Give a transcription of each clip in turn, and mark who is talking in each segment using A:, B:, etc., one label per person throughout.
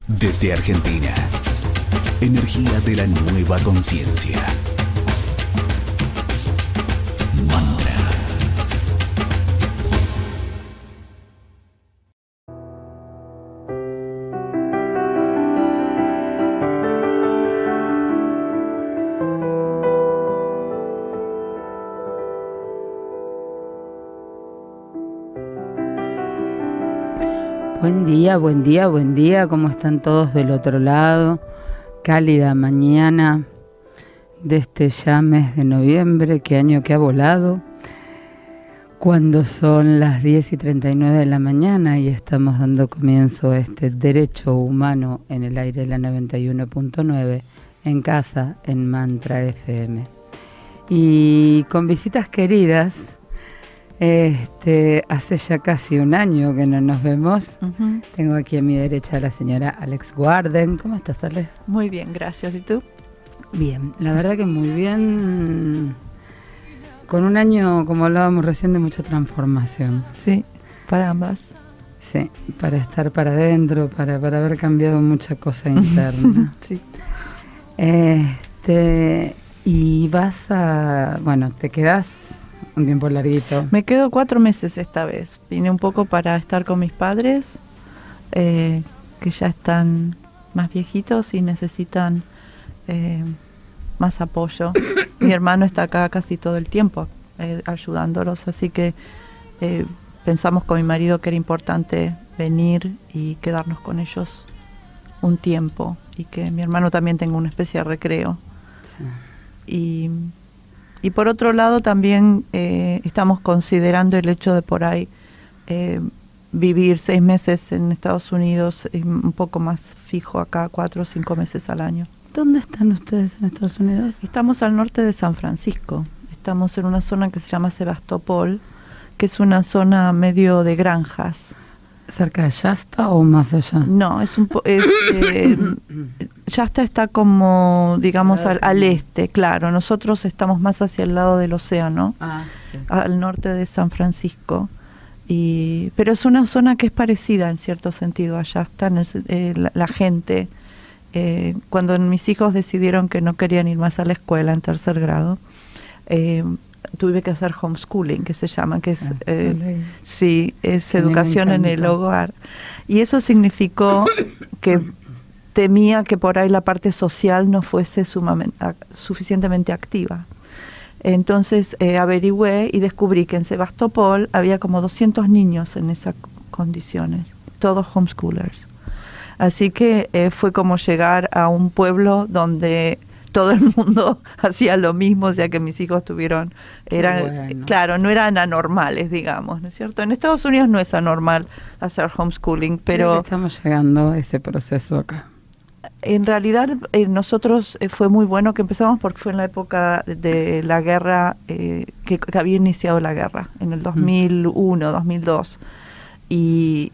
A: Desde Argentina, energía de la nueva conciencia. Mantra.
B: Buen día, buen día, buen día. ¿Cómo están todos del otro lado? Cálida mañana de este ya mes de noviembre. Qué año que ha volado. Cuando son las 10:39 de la mañana y estamos dando comienzo a este derecho humano en el aire de la 91.9 en casa en Mantra FM. Y con visitas queridas. Hace ya casi un año que no nos vemos. Uh-huh. Tengo aquí a mi derecha a la señora Alex Warden. ¿Cómo estás, Alex?
C: Muy bien, gracias. ¿Y tú?
B: Bien, la verdad que muy bien. Con un año, como hablábamos recién, de mucha transformación.
C: Sí, para ambas.
B: Sí, para estar para adentro, para haber cambiado mucha cosa interna.
C: Sí.
B: Y te quedás un tiempo larguito.
C: Me quedo 4 meses esta vez. Vine un poco para estar con mis padres, que ya están más viejitos y necesitan más apoyo. Mi hermano está acá casi todo el tiempo ayudándolos, así que pensamos con mi marido que era importante venir y quedarnos con ellos un tiempo y que mi hermano también tenga una especie de recreo. Sí. Y por otro lado también estamos considerando el hecho de por ahí vivir 6 meses en Estados Unidos y un poco más fijo acá, 4 o 5 meses al año.
B: ¿Dónde están ustedes en Estados Unidos?
C: Estamos al norte de San Francisco. Estamos en una zona que se llama Sebastopol, que es una zona medio de granjas.
B: ¿Cerca de Shasta o más allá?
C: No, Shasta está como, digamos, al este, claro. Nosotros estamos más hacia el lado del océano, sí, al norte de San Francisco. Pero es una zona que es parecida en cierto sentido a Shasta. La gente, cuando mis hijos decidieron que no querían ir más a la escuela en 3er grado, tuve que hacer homeschooling, que se llama, que es educación en el hogar. Y eso significó que temía que por ahí la parte social no fuese suficientemente activa. Entonces averigüé y descubrí que en Sebastopol había como 200 niños en esas condiciones, todos homeschoolers. Así que fue como llegar a un pueblo donde todo el mundo hacía lo mismo, o sea que mis hijos claro, no eran anormales, digamos, ¿no es cierto? En Estados Unidos no es anormal hacer homeschooling, pero
B: creo que estamos llegando a ese proceso acá.
C: En realidad nosotros fue muy bueno que empezamos porque fue en la época de la guerra, que había iniciado la guerra, en el 2001, 2002, y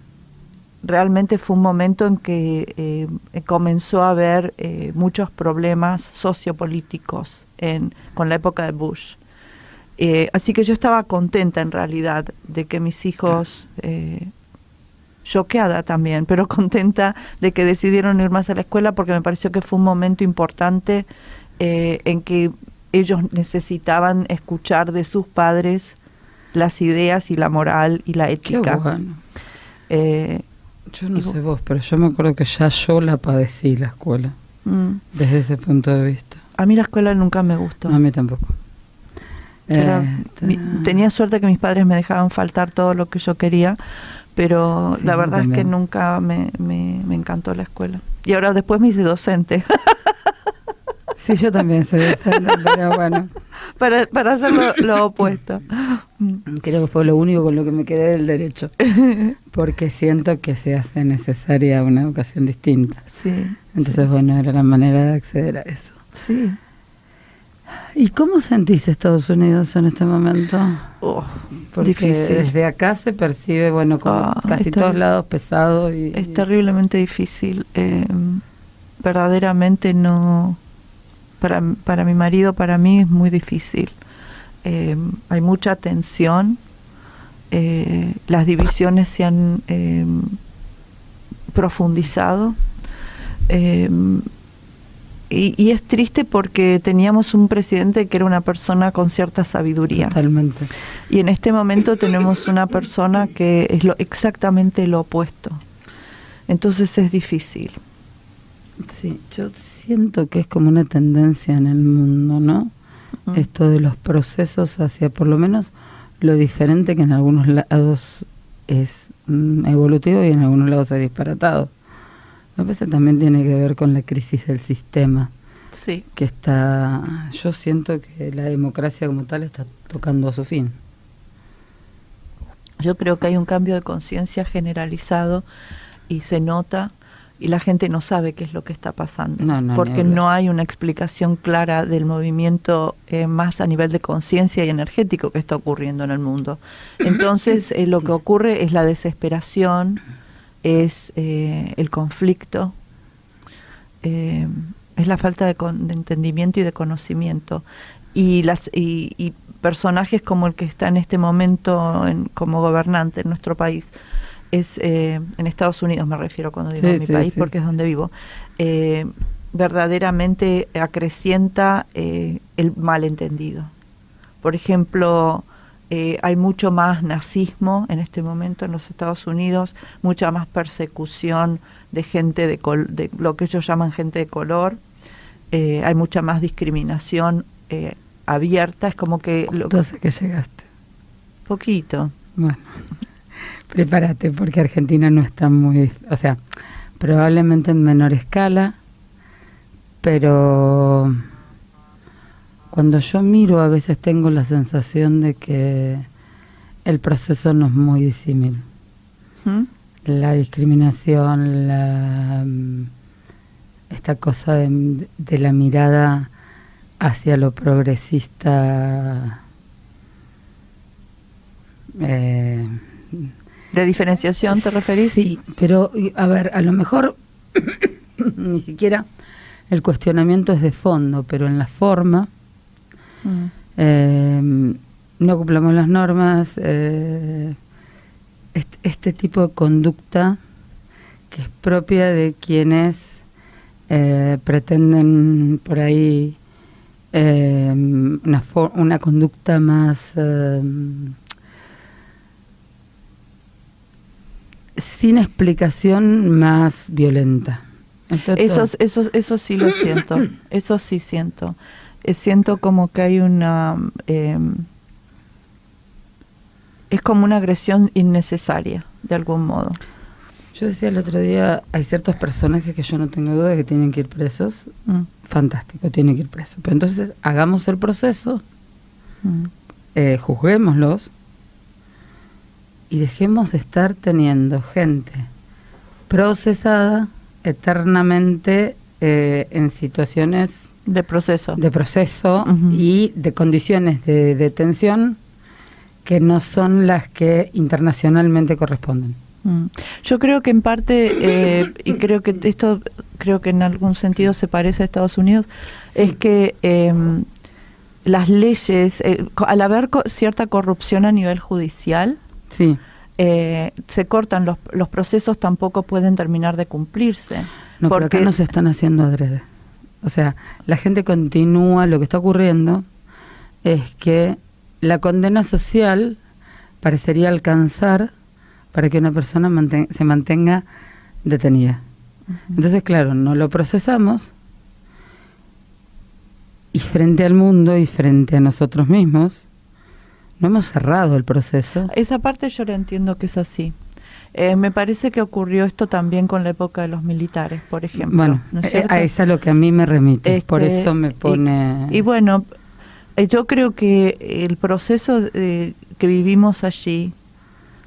C: realmente fue un momento en que comenzó a haber muchos problemas sociopolíticos con la época de Bush. Así que yo estaba contenta en realidad de que mis hijos, choqueada también, pero contenta de que decidieron ir más a la escuela porque me pareció que fue un momento importante en que ellos necesitaban escuchar de sus padres las ideas y la moral y la ética.
B: Qué bueno. Yo no sé vos, pero yo me acuerdo que ya yo la padecí, la escuela, desde ese punto de vista.
C: A mí la escuela nunca me gustó.
B: A mí tampoco.
C: Tenía suerte que mis padres me dejaban faltar todo lo que yo quería, pero sí, la verdad es que nunca me encantó la escuela. Y ahora después me hice docente.
B: Sí, yo también soy docente, pero bueno.
C: Para hacer lo opuesto.
B: Creo que fue lo único con lo que me quedé del derecho, porque siento que se hace necesaria una educación distinta.
C: Sí.
B: Entonces, bueno, era la manera de acceder a eso.
C: Sí.
B: ¿Y cómo sentís Estados Unidos en este momento? Porque difícil. Desde acá se percibe, bueno, como casi todos lados pesado.
C: Es terriblemente difícil. Verdaderamente no... Para mi marido, para mí es muy difícil. Hay mucha tensión. Las divisiones se han profundizado. y es triste porque teníamos un presidente que era una persona con cierta sabiduría.
B: Totalmente.
C: Y en este momento tenemos una persona que es exactamente lo opuesto. Entonces es difícil.
B: Sí, yo siento que es como una tendencia en el mundo, ¿no? Esto de los procesos hacia por lo menos lo diferente, que en algunos lados es evolutivo y en algunos lados es disparatado. Me parece que también tiene que ver con la crisis del sistema.
C: Sí.
B: Que está, yo siento que la democracia como tal está tocando a su fin.
C: Yo creo que hay un cambio de conciencia generalizado y se nota, y la gente no sabe qué es lo que está pasando, porque no hay una explicación clara del movimiento más a nivel de conciencia y energético que está ocurriendo en el mundo. Entonces lo que ocurre es la desesperación, es el conflicto, es la falta de entendimiento y de conocimiento, y personajes como el que está en este momento como gobernante en nuestro país, es en Estados Unidos me refiero cuando digo mi país, porque es donde vivo, verdaderamente acrecienta el malentendido. Por ejemplo, hay mucho más nazismo en este momento en los Estados Unidos, mucha más persecución de gente de lo que ellos llaman gente de color, hay mucha más discriminación abierta, es como que...
B: ¿Cuánto hace que llegaste?
C: Poquito.
B: Bueno, prepárate porque Argentina no está muy... O sea, probablemente en menor escala, pero cuando yo miro a veces tengo la sensación de que el proceso no es muy disímil. La discriminación, esta cosa de la mirada hacia lo progresista,
C: ¿de diferenciación te referís?
B: Sí, pero a ver, a lo mejor ni siquiera el cuestionamiento es de fondo, pero en la forma no cumplamos las normas, este tipo de conducta que es propia de quienes pretenden por ahí una conducta más sin explicación, más violenta.
C: Entonces, eso sí lo siento, eso sí siento. Siento como que hay una... es como una agresión innecesaria, de algún modo.
B: Yo decía el otro día, hay ciertos personajes que yo no tengo duda de que tienen que ir presos. Fantástico, tienen que ir presos. Pero entonces hagamos el proceso, juzguémoslos y dejemos de estar teniendo gente procesada eternamente en situaciones
C: de proceso
B: y de condiciones de detención que no son las que internacionalmente corresponden.
C: Yo creo que en parte, y creo que esto en algún sentido se parece a Estados Unidos, es que las leyes, al haber cierta corrupción a nivel judicial, se cortan los procesos, tampoco pueden terminar de cumplirse.
B: No, porque acá no se están haciendo adrede. O sea, la gente continúa, lo que está ocurriendo es que la condena social parecería alcanzar para que una persona se mantenga detenida. Entonces, claro, no lo procesamos y frente al mundo y frente a nosotros mismos no hemos cerrado el proceso.
C: Esa parte yo la entiendo que es así. Me parece que ocurrió esto también con la época de los militares, por ejemplo.
B: Bueno,
C: ¿no es cierto?
B: A eso es lo que a mí me remite, por eso me pone...
C: Y bueno, yo creo que el proceso que vivimos allí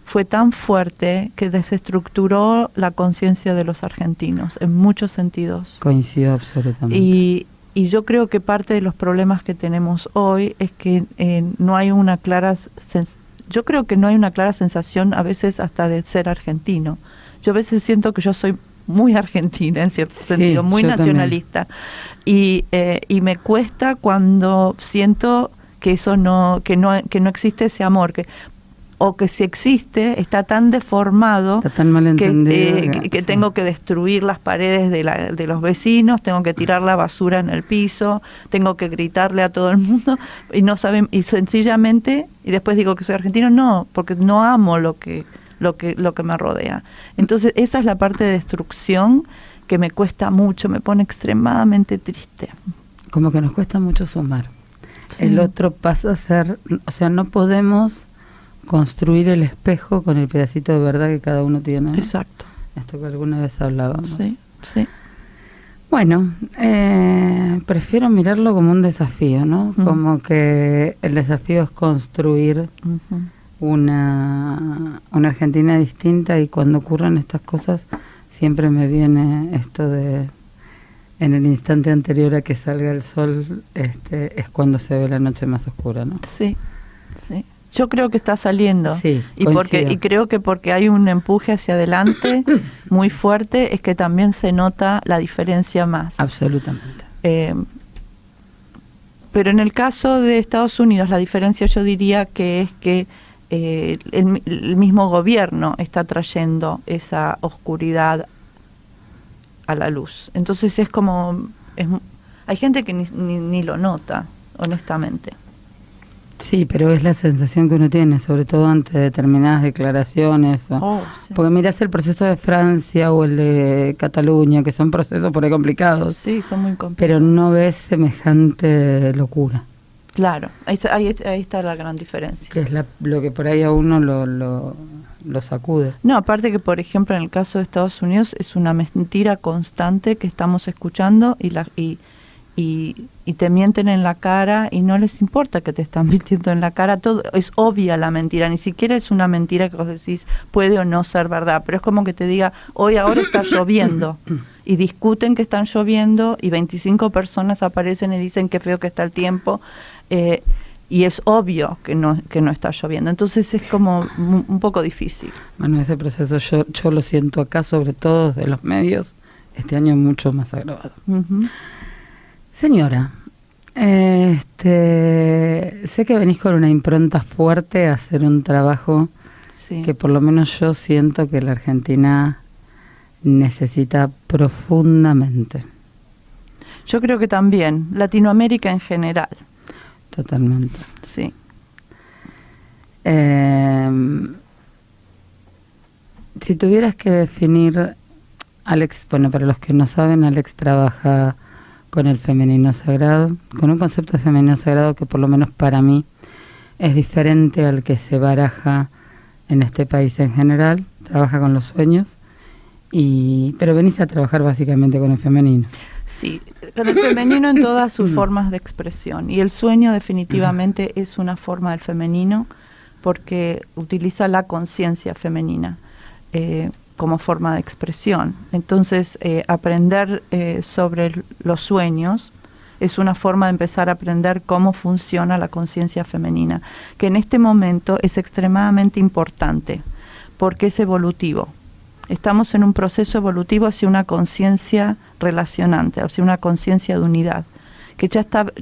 C: fue tan fuerte que desestructuró la conciencia de los argentinos en muchos sentidos.
B: Coincido absolutamente.
C: Y yo creo que parte de los problemas que tenemos hoy es que no hay una clara yo creo que no hay una clara sensación a veces hasta de ser argentino. Yo a veces siento que yo soy muy argentina en cierto sentido, muy nacionalista, y me cuesta cuando siento que eso no existe ese amor, que o que si existe está tan deformado,
B: está tan mal entendido,
C: que tengo que destruir las paredes de los vecinos, tengo que tirar la basura en el piso, tengo que gritarle a todo el mundo y no saben, y sencillamente, y después digo que soy argentino, no, porque no amo lo que me rodea. Entonces esa es la parte de destrucción que me cuesta mucho, me pone extremadamente triste.
B: Como que nos cuesta mucho sumar. El otro pasa a ser, o sea, no podemos construir el espejo con el pedacito de verdad que cada uno tiene, ¿no?
C: Exacto.
B: Esto que alguna vez hablábamos.
C: Sí, sí.
B: Bueno, prefiero mirarlo como un desafío, ¿no? Como que el desafío es construir una Argentina distinta, y cuando ocurren estas cosas siempre me viene esto de, en el instante anterior a que salga el sol, es cuando se ve la noche más oscura, ¿no?
C: Sí, sí. Yo creo que está saliendo.
B: Sí,
C: y creo que porque hay un empuje hacia adelante muy fuerte, es que también se nota la diferencia más.
B: Absolutamente.
C: Pero en el caso de Estados Unidos, la diferencia yo diría que es que el mismo gobierno está trayendo esa oscuridad a la luz. Entonces es como, hay gente que ni lo nota, honestamente.
B: Sí, pero es la sensación que uno tiene, sobre todo ante determinadas declaraciones.
C: Sí.
B: Porque mirás el proceso de Francia o el de Cataluña, que son procesos por ahí complicados.
C: Sí, son muy complicados.
B: Pero no ves semejante locura.
C: Claro, ahí está la gran diferencia.
B: Que es lo que por ahí a uno lo sacude.
C: No, aparte que, por ejemplo, en el caso de Estados Unidos es una mentira constante que estamos escuchando y te mienten en la cara y no les importa que te están mintiendo en la cara. Todo es obvia la mentira, ni siquiera es una mentira que vos decís puede o no ser verdad, pero es como que te diga, ahora está lloviendo, y discuten que están lloviendo y 25 personas aparecen y dicen qué feo que está el tiempo, y es obvio que no está lloviendo. Entonces es como un poco difícil.
B: Bueno, ese proceso yo lo siento acá, sobre todo desde los medios, este año mucho más agravado. Señora, sé que venís con una impronta fuerte a hacer un trabajo que por lo menos yo siento que la Argentina necesita profundamente.
C: Yo creo que también, Latinoamérica en general.
B: Totalmente.
C: Sí.
B: Si tuvieras que definir, Alex, bueno, para los que no saben, Alex trabaja con el femenino sagrado, con un concepto de femenino sagrado que por lo menos para mí es diferente al que se baraja en este país en general. Trabaja con los sueños, pero venís a trabajar básicamente con el femenino.
C: Sí, con el femenino en todas sus formas de expresión, y el sueño definitivamente es una forma del femenino porque utiliza la conciencia femenina como forma de expresión. Entonces, aprender sobre los sueños es una forma de empezar a aprender cómo funciona la conciencia femenina, que en este momento es extremadamente importante porque es evolutivo. Estamos en un proceso evolutivo hacia una conciencia relacionante, hacia una conciencia de unidad, que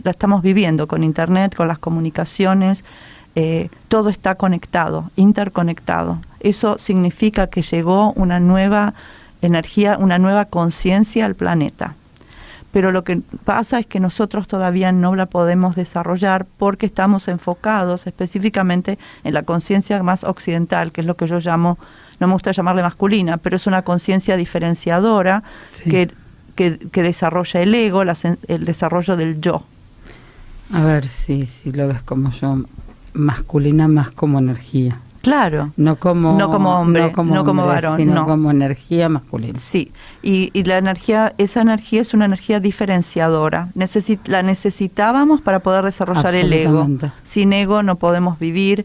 C: la estamos viviendo con Internet, con las comunicaciones, todo está conectado, interconectado. Eso significa que llegó una nueva energía, una nueva conciencia al planeta. Pero lo que pasa es que nosotros todavía no la podemos desarrollar porque estamos enfocados específicamente en la conciencia más occidental, que es lo que yo llamo, no me gusta llamarle masculina, pero es una conciencia diferenciadora, sí, que desarrolla el ego, el desarrollo del yo.
B: A ver si lo ves como yo, masculina más como energía.
C: Claro,
B: no como hombre,
C: no como varón,
B: sino como energía masculina.
C: Sí, y esa energía es una energía diferenciadora. La necesitábamos para poder desarrollar el ego. Sin ego no podemos vivir,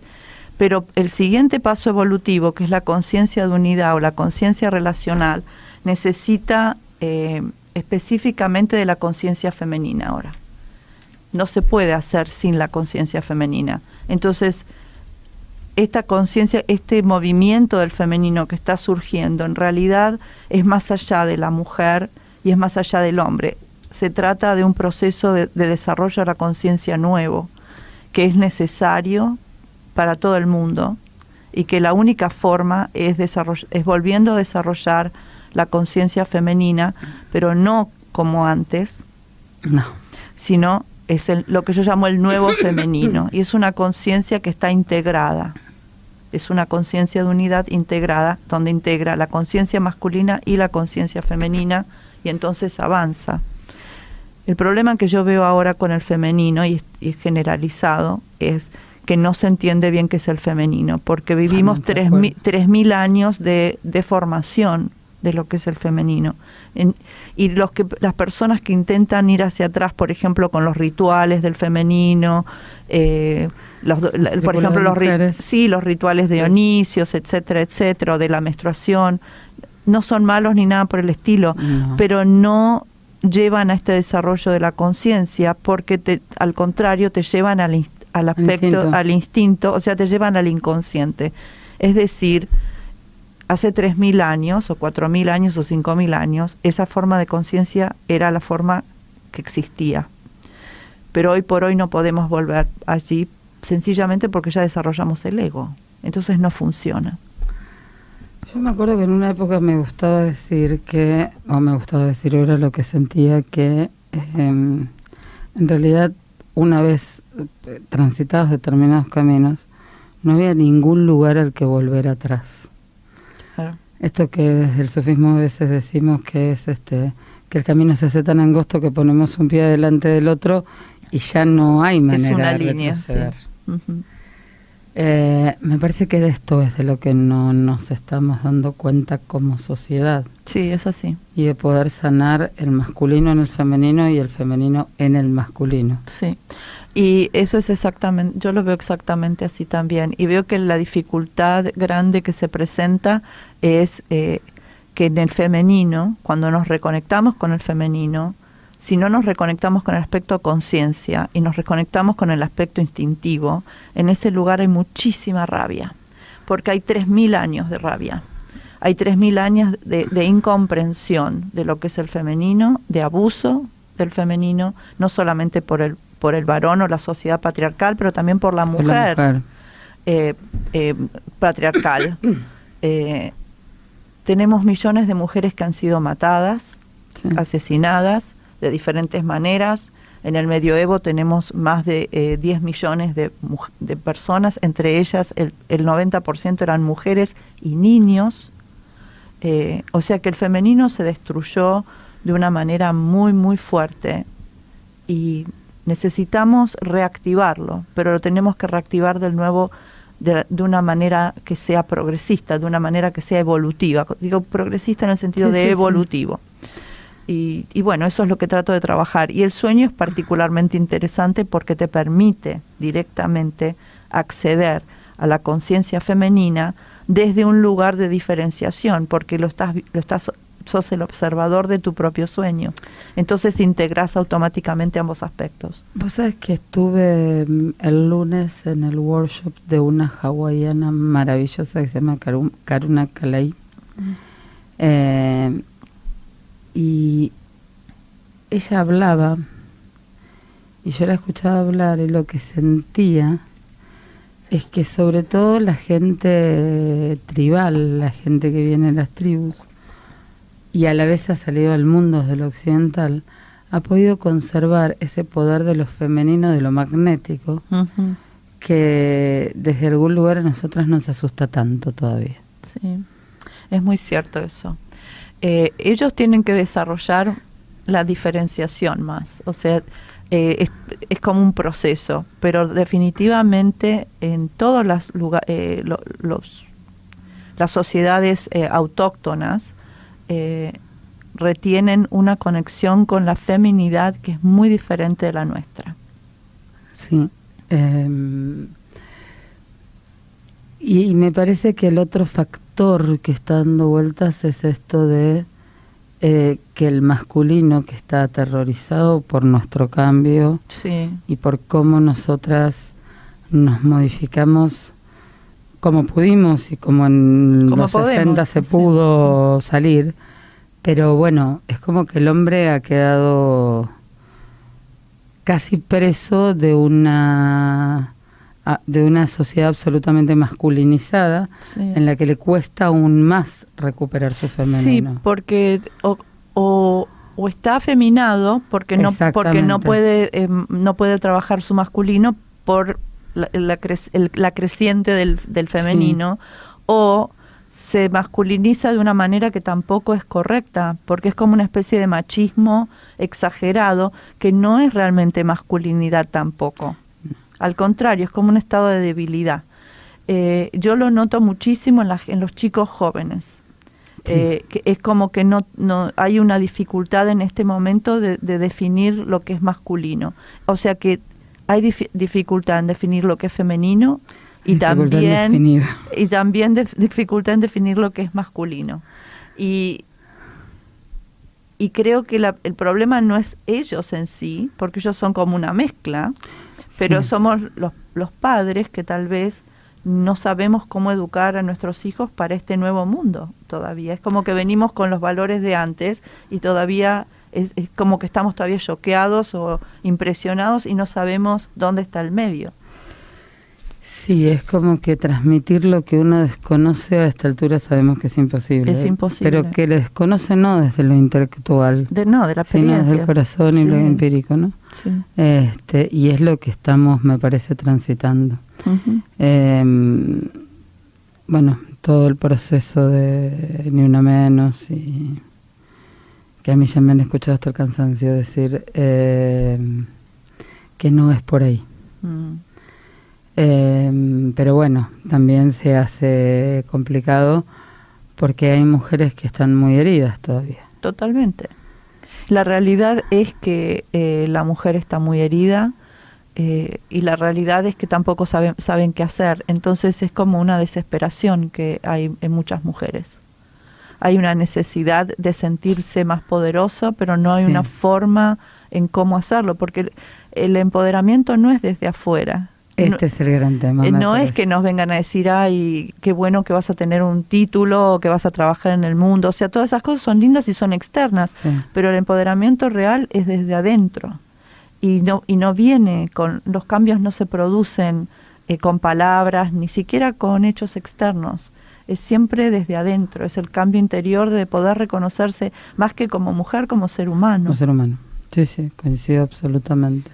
C: pero el siguiente paso evolutivo, que es la conciencia de unidad o la conciencia relacional, necesita específicamente de la conciencia femenina ahora. No se puede hacer sin la conciencia femenina. Entonces, esta conciencia, este movimiento del femenino que está surgiendo, en realidad es más allá de la mujer y es más allá del hombre. Se trata de un proceso de desarrollo de la conciencia nuevo, que es necesario para todo el mundo y que la única forma es volviendo a desarrollar la conciencia femenina, pero no como antes,
B: no,
C: sino es lo que yo llamo el nuevo femenino, y es una conciencia que está integrada, es una conciencia de unidad integrada, donde integra la conciencia masculina y la conciencia femenina, y entonces avanza. El problema que yo veo ahora con el femenino, y es generalizado, es que no se entiende bien qué es el femenino, porque vivimos 3.000 años de formación de lo que es el femenino. Y las personas que intentan ir hacia atrás, por ejemplo, con los rituales del femenino, por ejemplo, los rituales de Dionisios, etcétera, etcétera, o de la menstruación, no son malos ni nada por el estilo, pero no llevan a este desarrollo de la conciencia, porque al contrario te llevan al aspecto, al instinto, o sea, te llevan al inconsciente. Es decir, hace 3.000 años, o 4.000 años, o 5.000 años, esa forma de conciencia era la forma que existía. Pero hoy por hoy no podemos volver allí, sencillamente porque ya desarrollamos el ego. Entonces no funciona.
B: Yo me acuerdo que en una época me gustaba decir era lo que sentía, que en realidad una vez transitados determinados caminos, no había ningún lugar al que volver atrás. Claro. Esto que desde el sufismo a veces decimos que es que el camino se hace tan angosto que ponemos un pie delante del otro y ya no hay manera de retroceder. Sí. Uh-huh. Me parece que de esto es de lo que no nos estamos dando cuenta como sociedad.
C: Sí, es así.
B: Y de poder sanar el masculino en el femenino y el femenino en el masculino.
C: Sí, y eso es exactamente, yo lo veo exactamente así también. Y veo que la dificultad grande que se presenta es que en el femenino, cuando nos reconectamos con el femenino, si no nos reconectamos con el aspecto conciencia y nos reconectamos con el aspecto instintivo, en ese lugar hay muchísima rabia, porque hay 3.000 años de rabia. Hay 3.000 años de incomprensión de lo que es el femenino, de abuso del femenino, no solamente por el varón o la sociedad patriarcal, pero también por la mujer, patriarcal. Tenemos millones de mujeres que han sido matadas, asesinadas, de diferentes maneras. En el medioevo tenemos más de 10 millones de personas, entre ellas el 90% eran mujeres y niños. O sea que el femenino se destruyó de una manera muy, muy fuerte y necesitamos reactivarlo, pero lo tenemos que reactivar de nuevo de una manera que sea progresista, de una manera que sea evolutiva. Digo progresista en el sentido de evolutivo. Y bueno, eso es lo que trato de trabajar. Y el sueño es particularmente interesante porque te permite directamente acceder a la conciencia femenina desde un lugar de diferenciación, porque sos el observador de tu propio sueño. Entonces integras automáticamente ambos aspectos.
B: Vos sabés que estuve el lunes en el workshop de una hawaiana maravillosa que se llama Karuna Kalei. Y ella hablaba, y yo la escuchaba hablar, y lo que sentía es que sobre todo la gente tribal, la gente que viene de las tribus, y a la vez ha salido al mundo desde lo occidental, ha podido conservar ese poder de lo femenino, de lo magnético, que desde algún lugar a nosotras nos asusta tanto todavía.
C: Sí, es muy cierto eso. Ellos tienen que desarrollar la diferenciación más, o sea, es como un proceso, pero definitivamente en todas las sociedades autóctonas retienen una conexión con la feminidad que es muy diferente de la nuestra.
B: Sí. Y me parece que el otro factor que está dando vueltas es esto de que el masculino, que está aterrorizado por nuestro cambio y por cómo nosotras nos modificamos como pudimos y como en los 60 se pudo salir, pero bueno, es como que el hombre ha quedado casi preso de una de una sociedad absolutamente masculinizada, sí, en la que le cuesta aún más recuperar su femenino.
C: Sí, porque o está afeminado porque no puede trabajar su masculino por la creciente del femenino, sí, o se masculiniza de una manera que tampoco es correcta, porque es como una especie de machismo exagerado que no es realmente masculinidad tampoco. Al contrario, es como un estado de debilidad. Yo lo noto muchísimo en los chicos jóvenes. Sí. Que es como que no hay una dificultad en este momento de definir lo que es masculino. O sea que hay dificultad en definir lo que es femenino y también dificultad en definir lo que es masculino. Y creo que el problema no es ellos en sí, porque ellos son como una mezcla, pero sí, somos los padres que tal vez no sabemos cómo educar a nuestros hijos para este nuevo mundo todavía. Es como que venimos con los valores de antes y todavía es como que estamos todavía choqueados o impresionados y no sabemos dónde está el medio.
B: Sí, es como que transmitir lo que uno desconoce a esta altura sabemos que es imposible.
C: Es imposible.
B: Pero que le desconoce no desde lo intelectual,
C: de la experiencia,
B: sino desde el corazón, sí, y lo empírico, ¿no?
C: Sí.
B: Y es lo que estamos, me parece, transitando. Uh-huh. Bueno, todo el proceso de Ni Una Menos, y que a mí ya me han escuchado hasta el cansancio decir que no es por ahí. Pero bueno, también se hace complicado porque hay mujeres que están muy heridas todavía.
C: Totalmente. La realidad es que la mujer está muy herida, y la realidad es que tampoco saben qué hacer. Entonces es como una desesperación que hay en muchas mujeres. Hay una necesidad de sentirse más poderoso, pero no hay una forma en cómo hacerlo, porque el empoderamiento no es desde afuera.
B: Es el gran tema.
C: No es que nos vengan a decir, ay, qué bueno que vas a tener un título, o que vas a trabajar en el mundo. O sea, todas esas cosas son lindas y son externas, sí, pero el empoderamiento real es desde adentro. Y no viene con, los cambios no se producen con palabras, ni siquiera con hechos externos. Es siempre desde adentro, es el cambio interior de poder reconocerse más que como mujer, como ser humano.
B: Como ser humano, sí, coincido absolutamente.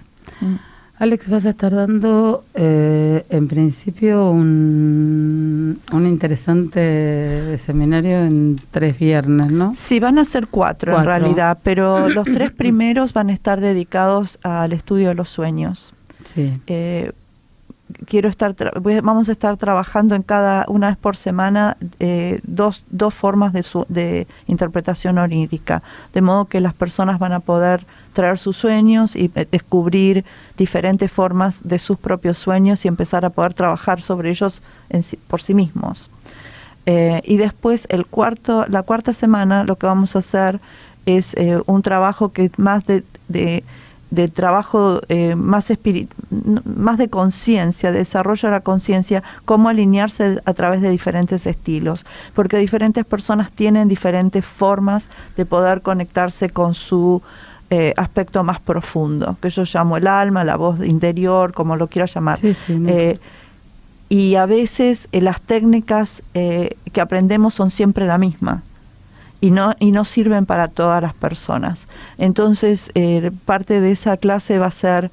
B: Alex, vas a estar dando en principio un interesante seminario en 3 viernes, ¿no?
C: Sí, van a ser 4 en realidad, pero los 3 primeros van a estar dedicados al estudio de los sueños.
B: Sí.
C: Vamos a estar trabajando en una vez por semana dos formas de interpretación onírica, de modo que las personas van a poder traer sus sueños y descubrir diferentes formas de sus propios sueños y empezar a poder trabajar sobre ellos por sí mismos. Y después la cuarta semana lo que vamos a hacer es un trabajo que es más de trabajo más de conciencia, de desarrollo de la conciencia, cómo alinearse a través de diferentes estilos, porque diferentes personas tienen diferentes formas de poder conectarse con su aspecto más profundo, que yo llamo el alma, la voz interior, como lo quiera llamar.
B: Sí, no.
C: Y a veces las técnicas que aprendemos son siempre la misma. Y no sirven para todas las personas. Entonces, parte de esa clase va a ser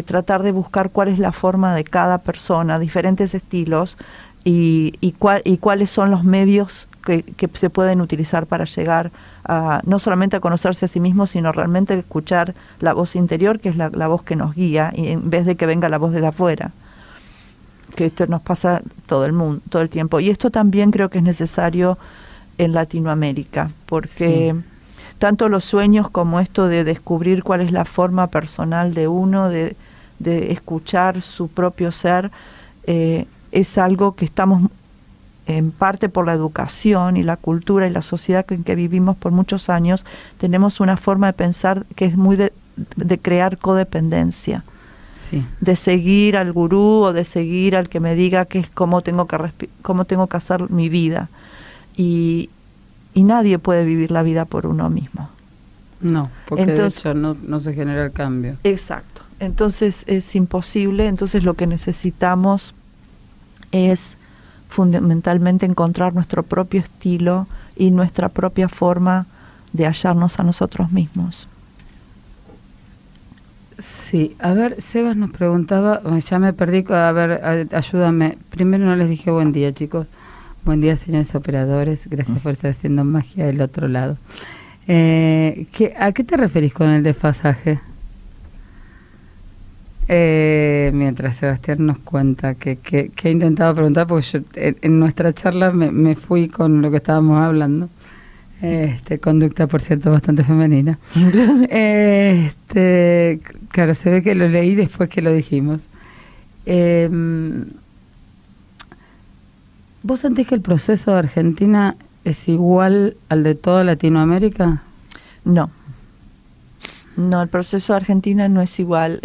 C: tratar de buscar cuál es la forma de cada persona, diferentes estilos, y cuáles son los medios que se pueden utilizar para llegar a no solamente a conocerse a sí mismos, sino realmente escuchar la voz interior, que es la voz que nos guía, y en vez de que venga la voz desde afuera. Que esto nos pasa todo el tiempo. Y esto también creo que es necesario en Latinoamérica, porque sí, tanto los sueños como esto de descubrir cuál es la forma personal de uno, de escuchar su propio ser, es algo que estamos en parte por la educación y la cultura y la sociedad en que vivimos por muchos años, tenemos una forma de pensar que es muy de crear codependencia. De seguir al gurú o de seguir al que me diga cómo tengo que hacer mi vida. Y nadie puede vivir la vida por uno mismo.
B: No, porque entonces, de hecho no se genera el cambio.
C: Exacto. Entonces es imposible. Entonces lo que necesitamos es fundamentalmente encontrar nuestro propio estilo y nuestra propia forma de hallarnos a nosotros mismos.
B: Sí, a ver, Sebas nos preguntaba, ya me perdí, a ver, ayúdame. Primero no les dije buen día, chicos. Buen día, señores operadores. Gracias por estar haciendo magia del otro lado. ¿A qué te referís con el desfasaje? Mientras Sebastián nos cuenta que he intentado preguntar, porque yo en nuestra charla me fui con lo que estábamos hablando. Conducta, por cierto, bastante femenina. Claro, se ve que lo leí después que lo dijimos. ¿Vos sentís que el proceso de Argentina es igual al de toda Latinoamérica?
C: No, el proceso de Argentina no es igual.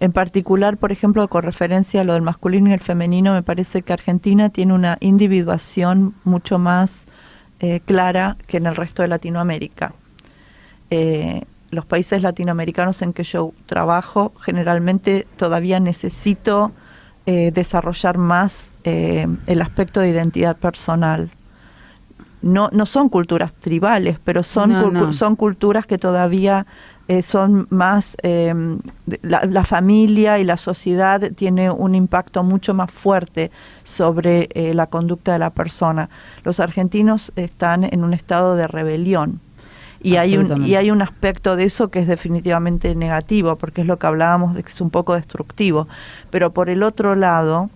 C: En particular, por ejemplo, con referencia a lo del masculino y el femenino, me parece que Argentina tiene una individuación mucho más clara que en el resto de Latinoamérica. Los países latinoamericanos en que yo trabajo, generalmente todavía necesito desarrollar más el aspecto de identidad personal. No son culturas tribales, pero son culturas que todavía son más, la familia y la sociedad tiene un impacto mucho más fuerte sobre la conducta de la persona. Los argentinos están en un estado de rebelión y hay un aspecto de eso que es definitivamente negativo, porque es lo que hablábamos de que es un poco destructivo. Pero por el otro lado,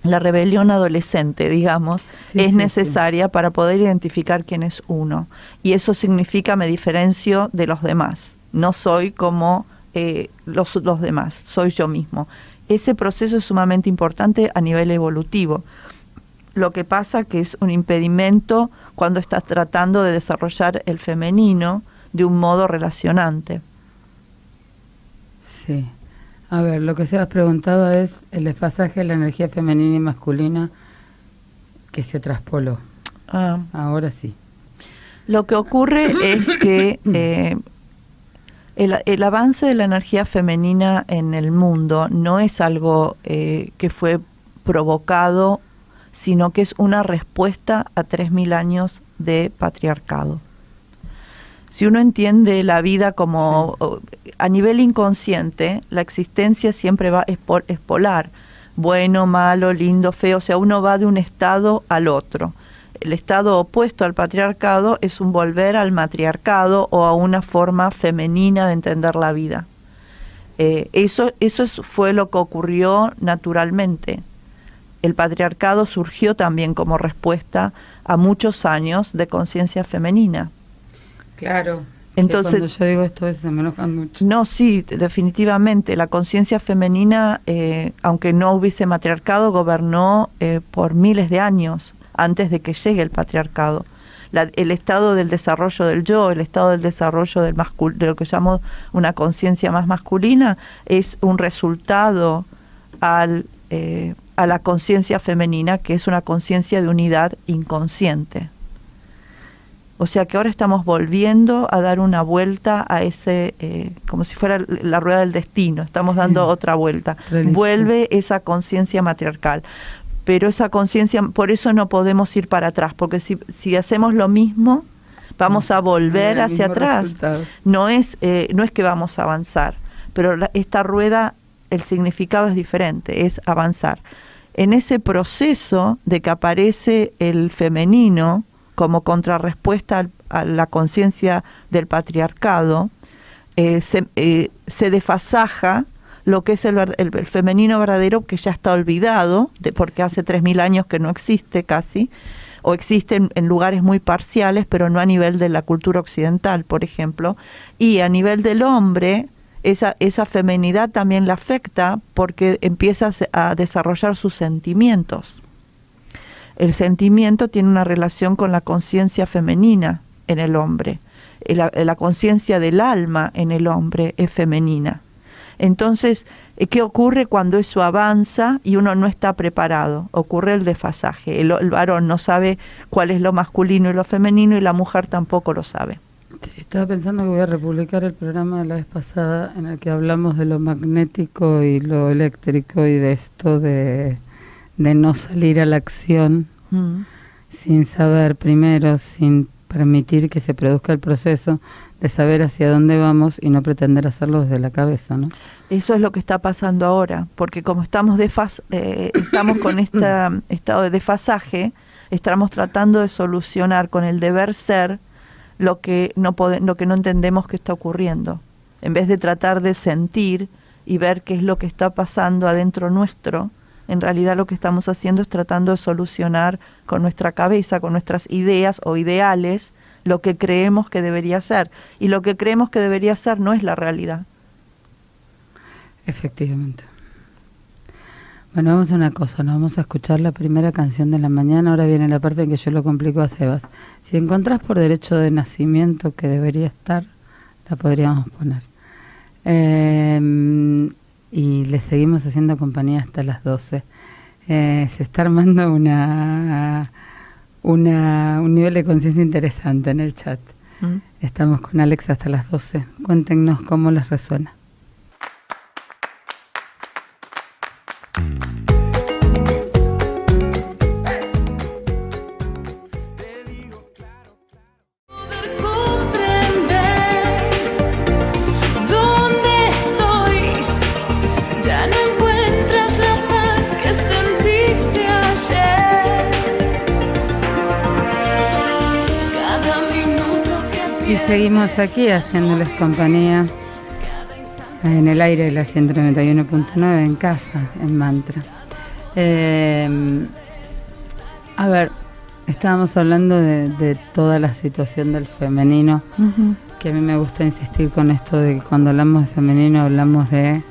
C: la rebelión adolescente, digamos, es necesaria para poder identificar quién es uno. Y eso significa me diferencio de los demás. No soy como los demás, soy yo mismo. Ese proceso es sumamente importante a nivel evolutivo. Lo que pasa que es un impedimento cuando estás tratando de desarrollar el femenino de un modo relacionante.
B: Sí. A ver, lo que se has preguntado es el desfasaje de la energía femenina y masculina que se traspoló. Ahora sí.
C: Lo que ocurre es que el avance de la energía femenina en el mundo no es algo que fue provocado, sino que es una respuesta a 3.000 años de patriarcado. Si uno entiende la vida como a nivel inconsciente, la existencia siempre es polar, bueno, malo, lindo, feo, o sea, uno va de un estado al otro. El estado opuesto al patriarcado es un volver al matriarcado o a una forma femenina de entender la vida. Eso fue lo que ocurrió naturalmente. El patriarcado surgió también como respuesta a muchos años de conciencia femenina.
B: Claro.
C: Entonces,
B: cuando yo digo esto, a veces se me enojan mucho.
C: No, sí, definitivamente. La conciencia femenina, aunque no hubiese matriarcado, gobernó por miles de años antes de que llegue el patriarcado. El estado del desarrollo del yo, el estado del desarrollo de lo que llamamos una conciencia más masculina, es un resultado a la conciencia femenina, que es una conciencia de unidad inconsciente. O sea que ahora estamos volviendo a dar una vuelta a ese, como si fuera la rueda del destino, estamos dando otra vuelta. Vuelve esa conciencia matriarcal. Pero esa conciencia, por eso no podemos ir para atrás, porque si hacemos lo mismo, vamos a volver hacia atrás. No es que vamos a avanzar, pero esta rueda, el significado es diferente, es avanzar. En ese proceso de que aparece el femenino como contrarrespuesta a la conciencia del patriarcado, se desfasaja lo que es el femenino verdadero, que ya está olvidado, porque hace 3.000 años que no existe casi, o existe en lugares muy parciales, pero no a nivel de la cultura occidental, por ejemplo. Y a nivel del hombre, esa feminidad también la afecta porque empieza a desarrollar sus sentimientos. El sentimiento tiene una relación con la conciencia femenina en el hombre. La conciencia del alma en el hombre es femenina. Entonces, ¿qué ocurre cuando eso avanza y uno no está preparado? Ocurre el desfasaje. El varón no sabe cuál es lo masculino y lo femenino, y la mujer tampoco lo sabe.
B: Sí, estaba pensando que voy a republicar el programa de la vez pasada en el que hablamos de lo magnético y lo eléctrico y de esto de no salir a la acción sin saber primero, sin permitir que se produzca el proceso de saber hacia dónde vamos y no pretender hacerlo desde la cabeza, ¿no?
C: Eso es lo que está pasando ahora, porque como estamos estamos con este estado de desfasaje, estamos tratando de solucionar con el deber ser lo que no entendemos que está ocurriendo, en vez de tratar de sentir y ver qué es lo que está pasando adentro nuestro. En realidad lo que estamos haciendo es tratando de solucionar con nuestra cabeza, con nuestras ideas o ideales, lo que creemos que debería ser. Y lo que creemos que debería ser no es la realidad.
B: Efectivamente. Bueno, vamos a una cosa, nos vamos a escuchar la primera canción de la mañana. Ahora viene la parte en que yo lo complico a Sebas. Si encontrás por derecho de nacimiento que debería estar, la podríamos poner. Y le seguimos haciendo compañía hasta las 12. Se está armando un nivel de conciencia interesante en el chat. Estamos con Alex hasta las 12. Cuéntenos cómo les resuena. Y seguimos aquí haciéndoles compañía en el aire de la 191.9 en casa, en Mantra. A ver, estábamos hablando de toda la situación del femenino, que a mí me gusta insistir con esto de que cuando hablamos de femenino hablamos de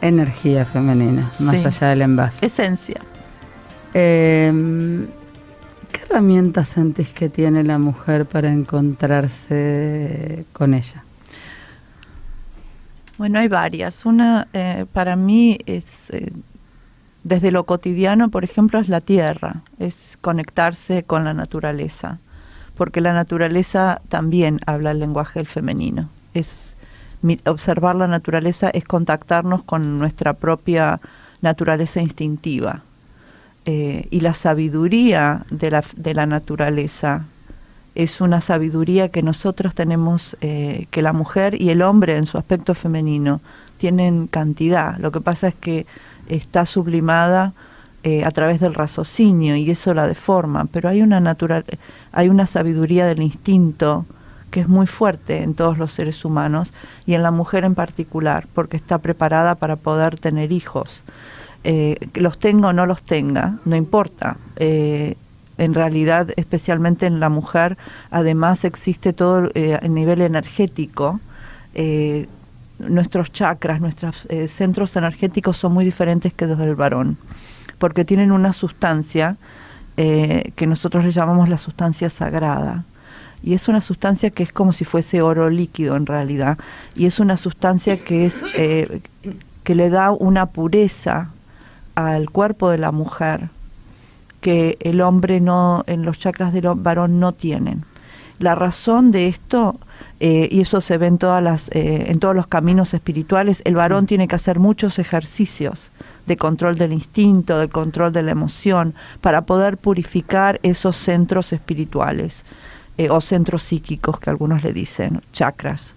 B: energía femenina, más allá del envase.
C: Esencia.
B: ¿Qué herramientas sentís que tiene la mujer para encontrarse con ella?
C: Bueno, hay varias. Una, para mí, es desde lo cotidiano, por ejemplo, es la tierra, es conectarse con la naturaleza, porque la naturaleza también habla el lenguaje del femenino. Observar la naturaleza es contactarnos con nuestra propia naturaleza instintiva. Y la sabiduría de la naturaleza es una sabiduría que nosotros tenemos, que la mujer y el hombre en su aspecto femenino tienen cantidad. Lo que pasa es que está sublimada a través del raciocinio y eso la deforma, pero hay una sabiduría del instinto que es muy fuerte en todos los seres humanos y en la mujer en particular, porque está preparada para poder tener hijos. Los tenga o no los tenga, no importa. En realidad, especialmente en la mujer, además existe todo el nivel energético. Nuestros chakras, nuestros centros energéticos son muy diferentes que los del varón, porque tienen una sustancia que nosotros le llamamos la sustancia sagrada. Y es una sustancia que es como si fuese oro líquido en realidad. Y es una sustancia que que le da una pureza al cuerpo de la mujer que el hombre no, en los chakras del varón no tienen. La razón de esto, y eso se ve en todos los caminos espirituales, el varón tiene que hacer muchos ejercicios de control del instinto, de control de la emoción, para poder purificar esos centros espirituales, o centros psíquicos que algunos le dicen, chakras.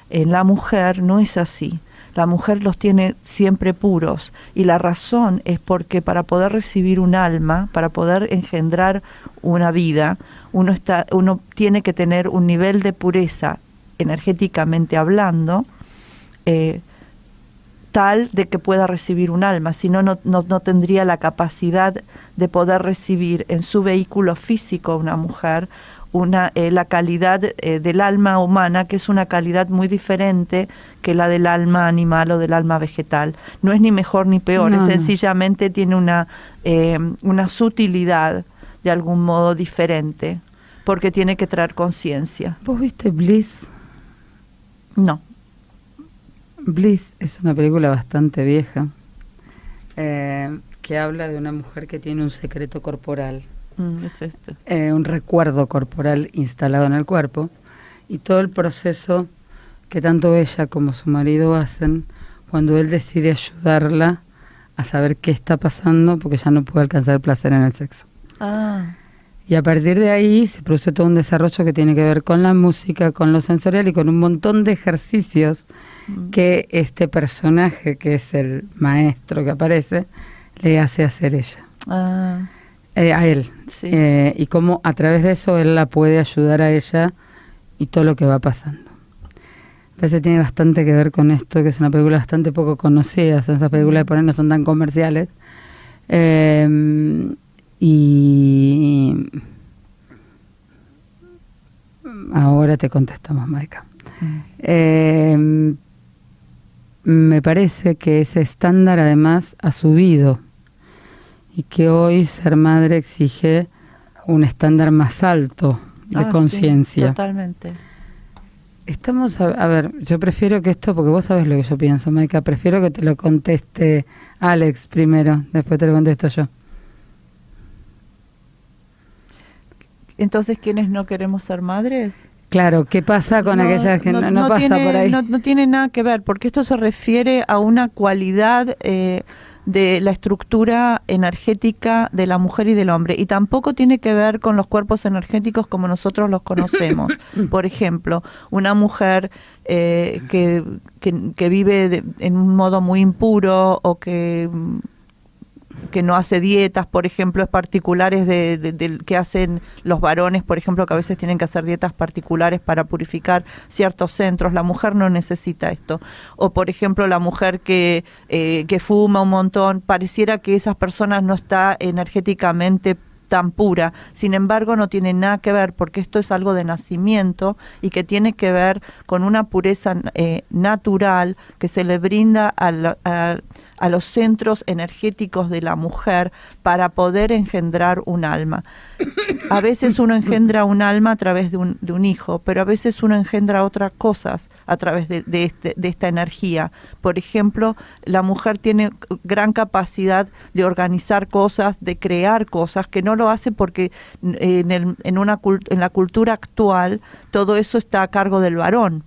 C: En la mujer no es así. La mujer los tiene siempre puros y la razón es porque para poder recibir un alma, para poder engendrar una vida, uno tiene que tener un nivel de pureza energéticamente hablando tal de que pueda recibir un alma, si no, no tendría la capacidad de poder recibir en su vehículo físico una mujer la calidad del alma humana, que es una calidad muy diferente que la del alma animal o del alma vegetal. No es ni mejor ni peor, sencillamente tiene una sutilidad de algún modo diferente, porque tiene que traer conciencia.
B: ¿Vos viste Bliss?
C: No.
B: Bliss es una película bastante vieja, que habla de una mujer que tiene un secreto corporal.
C: Es esto.
B: Un recuerdo corporal instalado en el cuerpo y todo el proceso que tanto ella como su marido hacen cuando él decide ayudarla a saber qué está pasando porque ya no puede alcanzar el placer en el sexo. Y a partir de ahí se produce todo un desarrollo que tiene que ver con la música, con lo sensorial y con un montón de ejercicios que este personaje, que es el maestro que aparece, le hace hacer ella. A él. Sí. Y cómo a través de eso él la puede ayudar a ella y todo lo que va pasando. Parece que tiene bastante que ver con esto, que es una película bastante poco conocida. Son esas películas que por ahí no son tan comerciales. Y ahora te contestamos, Maika. Me parece que ese estándar además ha subido y que hoy ser madre exige un estándar más alto de conciencia.
C: Sí, totalmente.
B: Estamos, a ver, yo prefiero que esto, porque vos sabés lo que yo pienso, Maika, prefiero que te lo conteste Alex primero, después te lo contesto yo.
C: Entonces, ¿quiénes no queremos ser madres?
B: Claro, ¿qué pasa con aquellas que no pasa por ahí?
C: No tiene nada que ver, porque esto se refiere a una cualidad de la estructura energética de la mujer y del hombre, y tampoco tiene que ver con los cuerpos energéticos como nosotros los conocemos. Por ejemplo, una mujer que vive en un modo muy impuro o que no hace dietas, por ejemplo, es particulares de que hacen los varones, por ejemplo, que a veces tienen que hacer dietas particulares para purificar ciertos centros. La mujer no necesita esto. O, por ejemplo, la mujer que fuma un montón, pareciera que esas personas no está energéticamente tan pura. Sin embargo, no tiene nada que ver, porque esto es algo de nacimiento y que tiene que ver con una pureza natural que se le brinda a los centros energéticos de la mujer para poder engendrar un alma. A veces uno engendra un alma a través de un hijo, pero a veces uno engendra otras cosas a través de esta energía. Por ejemplo, la mujer tiene gran capacidad de organizar cosas, de crear cosas, que no lo hace porque en la cultura actual todo eso está a cargo del varón.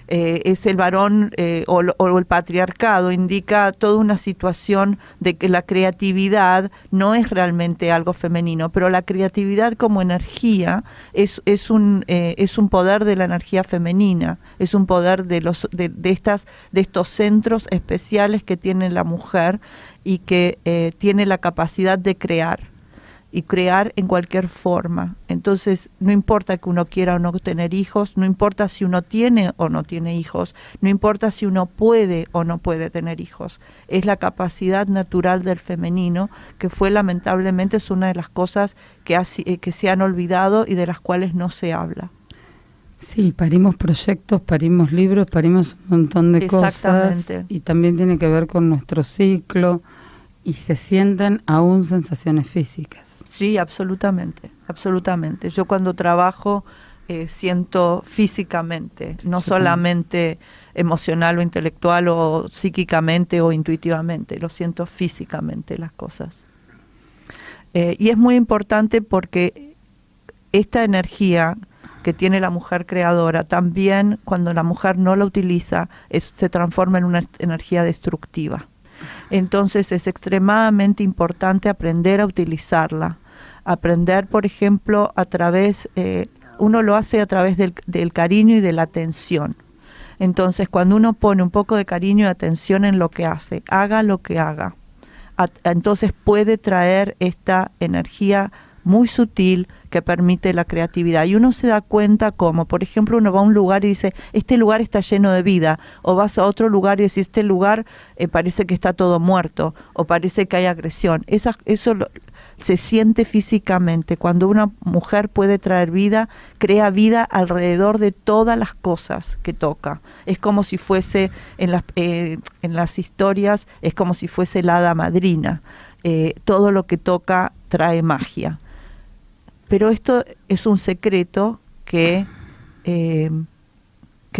C: Es el varón o el patriarcado indica toda una situación de que la creatividad no es realmente algo femenino, pero la creatividad como energía es un poder de la energía femenina, es un poder de estos centros especiales que tiene la mujer y que tiene la capacidad de crear. Y crear en cualquier forma. Entonces, no importa que uno quiera o no tener hijos, no importa si uno tiene o no tiene hijos, no importa si uno puede o no puede tener hijos. Es la capacidad natural del femenino, que lamentablemente es una de las cosas que se han olvidado y de las cuales no se habla.
B: Sí, parimos proyectos, parimos libros, parimos un montón de cosas. Y también tiene que ver con nuestro ciclo y se sienten aún sensaciones físicas.
C: Sí, absolutamente, absolutamente. Yo cuando trabajo siento físicamente, no solamente emocional o intelectual o psíquicamente o intuitivamente, lo siento físicamente las cosas. Y es muy importante porque esta energía que tiene la mujer creadora, también cuando la mujer no la utiliza, se transforma en una energía destructiva. Entonces es extremadamente importante aprender a utilizarla. Aprender, por ejemplo, uno lo hace a través del cariño y de la atención. Entonces, cuando uno pone un poco de cariño y atención en lo que hace, haga lo que haga, entonces puede traer esta energía muy sutil que permite la creatividad. Y uno se da cuenta como, por ejemplo, uno va a un lugar y dice, este lugar está lleno de vida, o vas a otro lugar y decís, este lugar parece que está todo muerto, o parece que hay agresión. Eso se siente físicamente. Cuando una mujer puede traer vida, crea vida alrededor de todas las cosas que toca. Es como si fuese, en las historias, es como si fuese la hada madrina. Todo lo que toca trae magia. Pero esto es un secreto que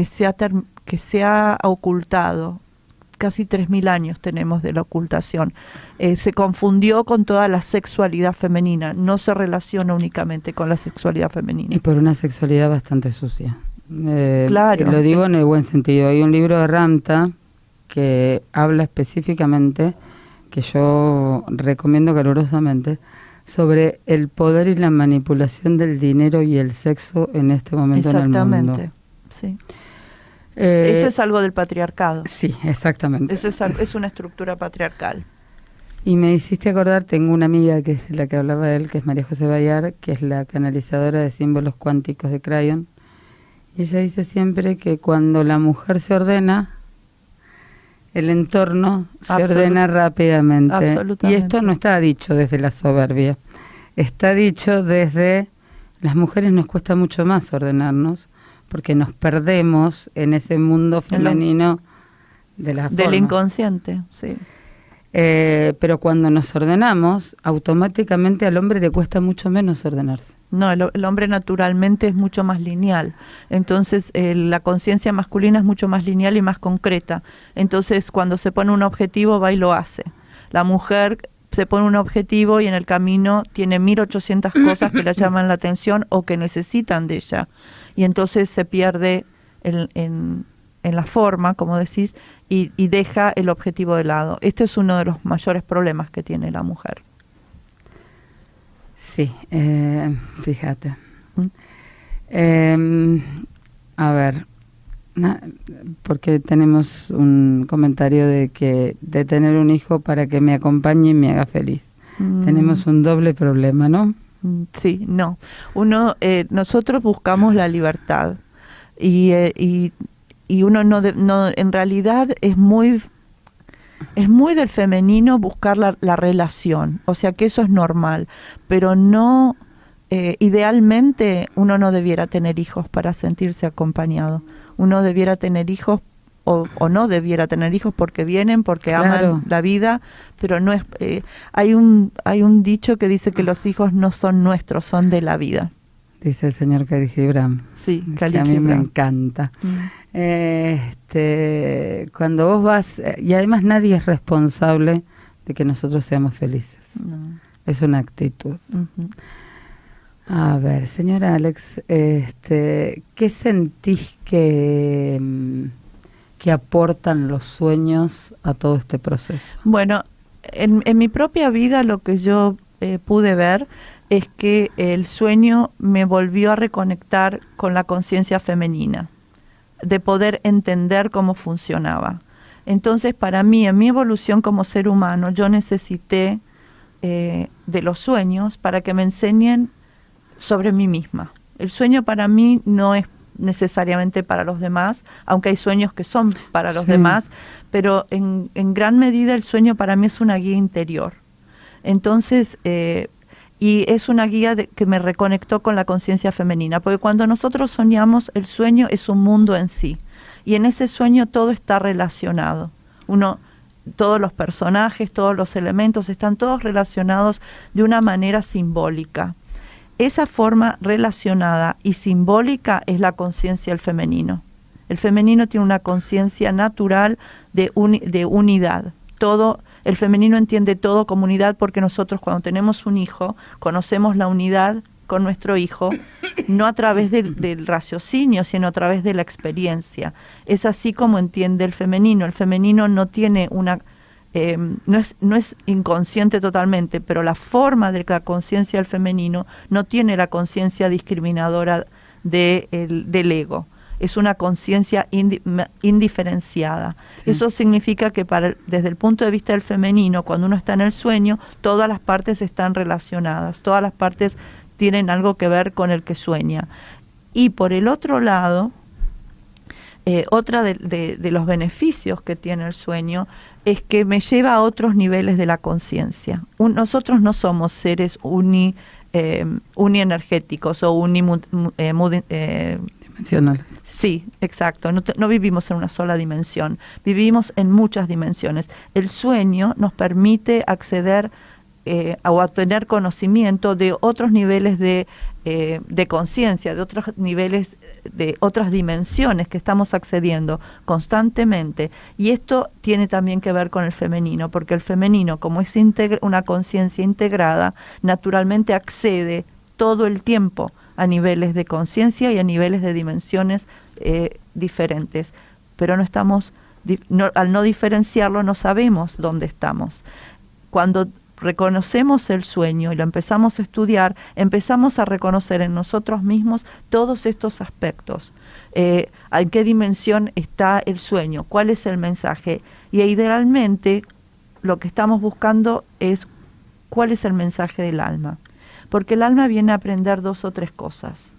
C: se ha ocultado. Casi 3.000 años tenemos de la ocultación. Se confundió con toda la sexualidad femenina. No se relaciona únicamente con la sexualidad femenina.
B: Y por una sexualidad bastante sucia.
C: Claro.
B: Lo digo en el buen sentido. Hay un libro de Ramta que habla específicamente, que yo recomiendo calurosamente, sobre el poder y la manipulación del dinero y el sexo en este momento en el mundo.
C: Exactamente, sí. Eso es algo del patriarcado.
B: Sí, exactamente.
C: Eso es una estructura patriarcal.
B: Y me hiciste acordar, tengo una amiga que es la que hablaba él, que es María José Bayar, que es la canalizadora de símbolos cuánticos de Crayon. Y ella dice siempre que cuando la mujer se ordena, el entorno se ordena rápidamente.
C: Absolutamente.
B: Y esto no está dicho desde la soberbia, está dicho desde... Las mujeres nos cuesta mucho más ordenarnos, porque nos perdemos en ese mundo femenino de la forma.
C: Del inconsciente, sí.
B: Pero cuando nos ordenamos, automáticamente al hombre le cuesta mucho menos ordenarse.
C: No, el hombre naturalmente es mucho más lineal. Entonces, la conciencia masculina es mucho más lineal y más concreta. Entonces, cuando se pone un objetivo, va y lo hace. La mujer se pone un objetivo y en el camino tiene 1800 cosas que le llaman la atención o que necesitan de ella. Y entonces se pierde en la forma, como decís, y deja el objetivo de lado. Este es uno de los mayores problemas que tiene la mujer.
B: Sí, fíjate. A ver, porque tenemos un comentario de tener un hijo para que me acompañe y me haga feliz. Tenemos un doble problema, ¿no?
C: Sí, no. Nosotros buscamos la libertad y uno no, en realidad es muy del femenino buscar la relación, o sea que eso es normal, pero no, idealmente uno no debiera tener hijos para sentirse acompañado. Uno debiera tener hijos o no debiera tener hijos porque vienen, porque aman la vida, pero no es. Hay un dicho que dice que los hijos no son nuestros, son de la vida.
B: Dice el señor Khalil Gibran.
C: Sí,
B: que a mí me encanta. Cuando vos vas, y además nadie es responsable de que nosotros seamos felices.
C: No.
B: Es una actitud. A ver, señora Alex, ¿qué sentís que aportan los sueños a todo este proceso?
C: Bueno, en mi propia vida lo que yo pude ver es que el sueño me volvió a reconectar con la conciencia femenina, de poder entender cómo funcionaba. Entonces, para mí, en mi evolución como ser humano, yo necesité de los sueños para que me enseñen sobre mí misma. El sueño para mí no es necesariamente para los demás, aunque hay sueños que son para los demás, pero en gran medida el sueño para mí es una guía interior. Entonces, y es una guía que me reconectó con la conciencia femenina, porque cuando nosotros soñamos, el sueño es un mundo en sí, y en ese sueño todo está relacionado. Todos los personajes, todos los elementos, están todos relacionados de una manera simbólica. Esa forma relacionada y simbólica es la conciencia del femenino. El femenino tiene una conciencia natural de unidad. El femenino entiende todo como unidad porque nosotros cuando tenemos un hijo conocemos la unidad con nuestro hijo, no a través del raciocinio, sino a través de la experiencia. Es así como entiende el femenino. El femenino no tiene no es inconsciente totalmente, pero la forma de la conciencia del femenino no tiene la conciencia discriminadora del ego. Es una conciencia indiferenciada. Sí. Eso significa que desde el punto de vista del femenino, cuando uno está en el sueño, todas las partes están relacionadas, todas las partes tienen algo que ver con el que sueña. Y por el otro lado, otra de los beneficios que tiene el sueño es que me lleva a otros niveles de la conciencia. Nosotros no somos seres unienergéticos o
B: dimensionales.
C: Sí, exacto. No vivimos en una sola dimensión, vivimos en muchas dimensiones. El sueño nos permite acceder o a tener conocimiento de otros niveles de conciencia, de otros niveles, de otras dimensiones que estamos accediendo constantemente. Y esto tiene también que ver con el femenino, porque el femenino, como es una conciencia integrada, naturalmente accede todo el tiempo a niveles de conciencia y a niveles de dimensiones diferentes, pero no estamos, al no diferenciarlo no sabemos dónde estamos. Cuando reconocemos el sueño y lo empezamos a estudiar, empezamos a reconocer en nosotros mismos todos estos aspectos. ¿En qué dimensión está el sueño? ¿Cuál es el mensaje? Y idealmente lo que estamos buscando es cuál es el mensaje del alma. Porque el alma viene a aprender 2 o 3 cosas.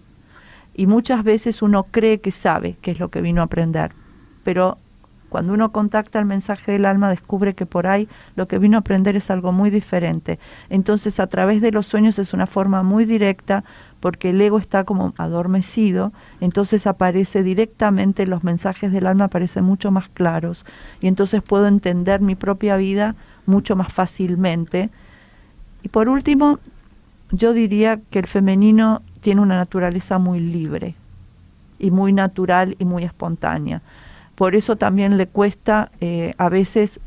C: Y muchas veces uno cree que sabe qué es lo que vino a aprender. Pero cuando uno contacta el mensaje del alma, descubre que por ahí lo que vino a aprender es algo muy diferente. Entonces, a través de los sueños es una forma muy directa, porque el ego está como adormecido, entonces aparece directamente, los mensajes del alma aparecen mucho más claros, y entonces puedo entender mi propia vida mucho más fácilmente. Y por último, yo diría que el femenino tiene una naturaleza muy libre, y muy natural y muy espontánea. Por eso también le cuesta a veces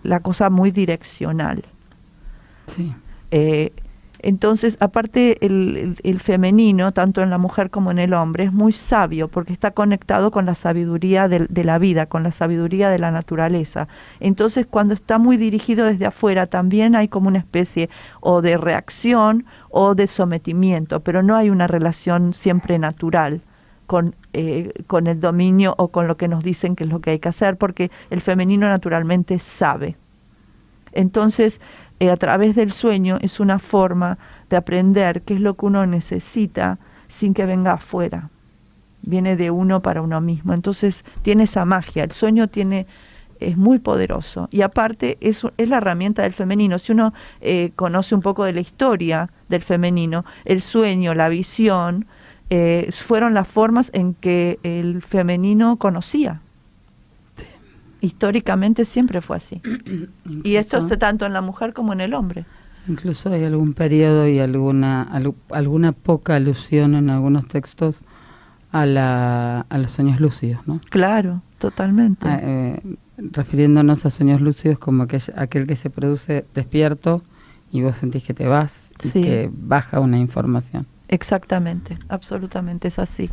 C: la cosa muy direccional.
B: Sí.
C: Entonces, aparte el femenino, tanto en la mujer como en el hombre, es muy sabio porque está conectado con la sabiduría de la vida, con la sabiduría de la naturaleza. Entonces, cuando está muy dirigido desde afuera, también hay como una especie o de reacción o de sometimiento, pero no hay una relación siempre natural con el dominio o con lo que nos dicen que es lo que hay que hacer, porque el femenino naturalmente sabe. Entonces, a través del sueño es una forma de aprender qué es lo que uno necesita sin que venga afuera. Viene de uno para uno mismo. Entonces, tiene esa magia. El sueño es muy poderoso. Y aparte, es la herramienta del femenino. Si uno conoce un poco de la historia del femenino, el sueño, la visión, fueron las formas en que el femenino conocía. Históricamente siempre fue así. Y esto es tanto en la mujer como en el hombre.
B: Incluso hay algún periodo y alguna poca alusión en algunos textos a los sueños lúcidos, ¿no?
C: Claro, totalmente.
B: Refiriéndonos a sueños lúcidos como aquel que se produce despierto y vos sentís que te vas y
C: sí,
B: que baja una información.
C: Exactamente, absolutamente es así.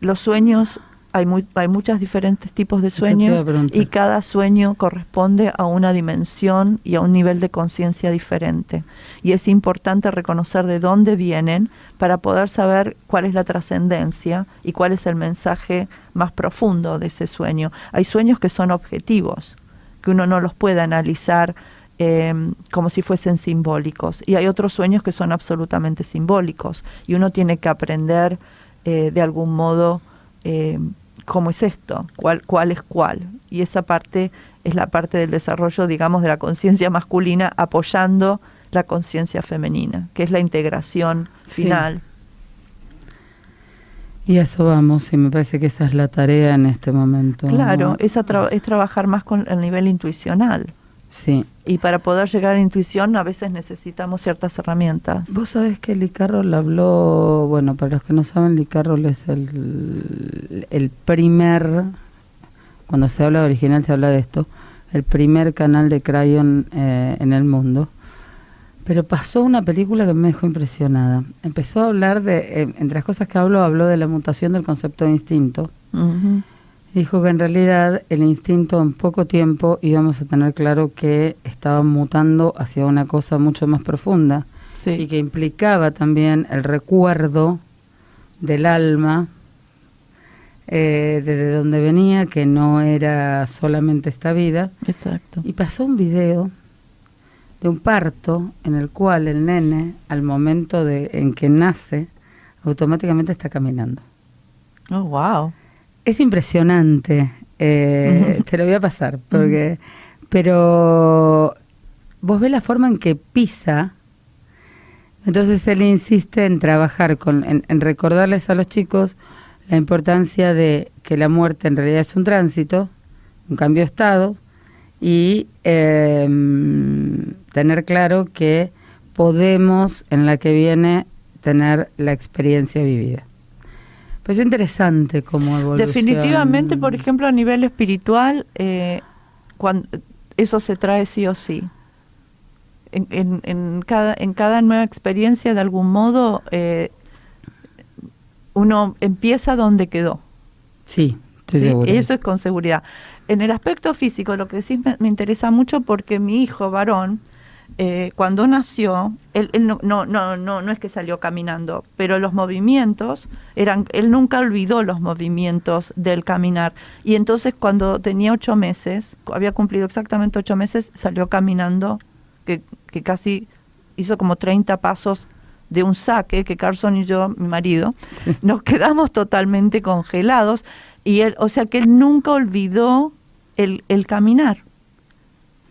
C: Los sueños, hay muchos diferentes tipos de sueños y cada sueño corresponde a una dimensión y a un nivel de conciencia diferente. Y es importante reconocer de dónde vienen para poder saber cuál es la trascendencia y cuál es el mensaje más profundo de ese sueño. Hay sueños que son objetivos, que uno no los puede analizar como si fuesen simbólicos, y hay otros sueños que son absolutamente simbólicos y uno tiene que aprender de algún modo cómo es esto, cuál es cuál, y esa parte es la parte del desarrollo, digamos, de la conciencia masculina apoyando la conciencia femenina, que es la integración final.
B: Y a eso vamos, y me parece que esa es la tarea en este momento.
C: Claro,
B: ¿no?
C: es trabajar más con el nivel intuicional.
B: Sí.
C: Y para poder llegar a la intuición a veces necesitamos ciertas herramientas.
B: Vos sabés que Lee Carroll habló, bueno, para los que no saben, Lee Carroll es el primer, cuando se habla de original se habla de esto, el primer canal de Crayon en el mundo. Pero pasó una película que me dejó impresionada. Empezó a hablar de, entre las cosas que habló de la mutación del concepto de instinto. Uh-huh. Dijo que en realidad el instinto en poco tiempo íbamos a tener claro que estaba mutando hacia una cosa mucho más profunda, sí, y que implicaba también el recuerdo del alma, desde donde venía, que no era solamente esta vida.
C: Exacto.
B: Y pasó un video de un parto en el cual el nene, al momento en que nace, automáticamente está caminando.
C: Oh, wow.
B: Es impresionante, te lo voy a pasar, pero vos ves la forma en que pisa, entonces él insiste en trabajar, en recordarles a los chicos la importancia de que la muerte en realidad es un tránsito, un cambio de estado, y tener claro que podemos en la que viene tener la experiencia vivida. Pues es interesante cómo evoluciona.
C: Definitivamente, por ejemplo, a nivel espiritual, cuando eso se trae sí o sí. En cada nueva experiencia, de algún modo, uno empieza donde quedó.
B: Sí, estoy segura.
C: Eso es con seguridad. En el aspecto físico, lo que decís me interesa mucho porque mi hijo varón, cuando nació, él no es que salió caminando, pero los movimientos él nunca olvidó los movimientos del caminar. Y entonces cuando tenía 8 meses, había cumplido exactamente 8 meses, salió caminando, que casi hizo como 30 pasos de un saque, que Carson y yo, mi marido, sí, nos quedamos totalmente congelados. Y él, o sea que él nunca olvidó el caminar.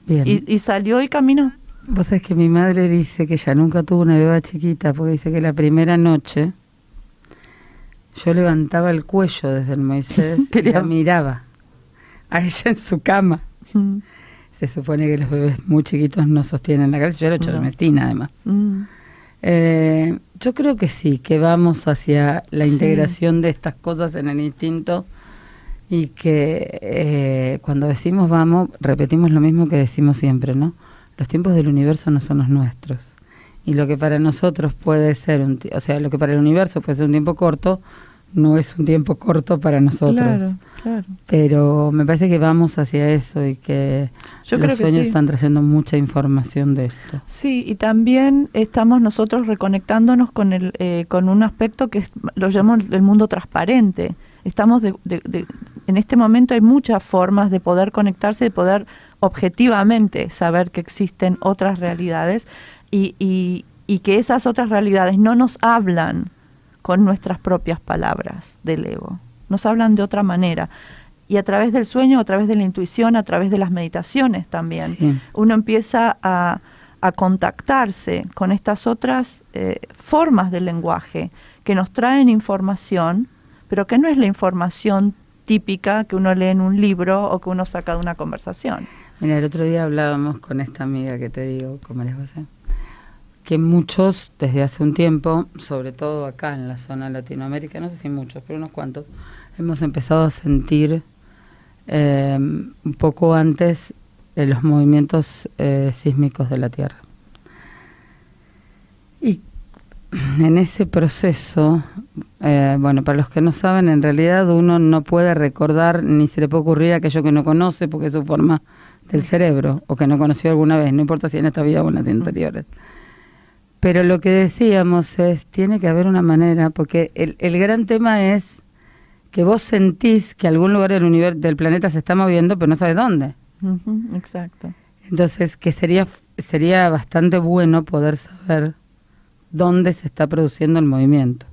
B: Bien.
C: Y salió y caminó.
B: Vos sabés que mi madre dice que ella nunca tuvo una beba chiquita, porque dice que la primera noche yo levantaba el cuello desde el Moisés y la miraba a ella en su cama. Se supone que los bebés muy chiquitos no sostienen la cabeza. Yo era chormestina, además. Yo creo que sí, que vamos hacia la integración de estas cosas en el instinto, y que cuando decimos vamos, repetimos lo mismo que decimos siempre, ¿no? Los tiempos del universo no son los nuestros. Y lo que para nosotros puede ser, lo que para el universo puede ser un tiempo corto, no es un tiempo corto para nosotros.
C: Claro, claro.
B: Pero me parece que vamos hacia eso, y que los sueños están trayendo mucha información de esto.
C: Sí, y también estamos nosotros reconectándonos con un aspecto que lo llamo el mundo transparente. Estamos en este momento hay muchas formas de poder conectarse, de poder objetivamente saber que existen otras realidades, y que esas otras realidades no nos hablan con nuestras propias palabras del ego, nos hablan de otra manera. Y a través del sueño, a través de la intuición, a través de las meditaciones también, sí, uno empieza a contactarse con estas otras formas del lenguaje que nos traen información, pero que no es la información típica que uno lee en un libro o que uno saca de una conversación.
B: Mira, el otro día hablábamos con esta amiga que te digo, con María José, que muchos desde hace un tiempo, sobre todo acá en la zona de Latinoamérica, no sé si muchos, pero unos cuantos, hemos empezado a sentir un poco antes los movimientos sísmicos de la Tierra. Y en ese proceso, para los que no saben, en realidad uno no puede recordar ni se le puede ocurrir aquello que no conoce, porque es su forma del cerebro, o que no conoció alguna vez, no importa si en esta vida o en las anteriores. Pero lo que decíamos es, tiene que haber una manera, porque el gran tema es que vos sentís que algún lugar del planeta se está moviendo, pero no sabes dónde.
C: Exacto.
B: Entonces, que sería bastante bueno poder saber dónde se está produciendo el movimiento.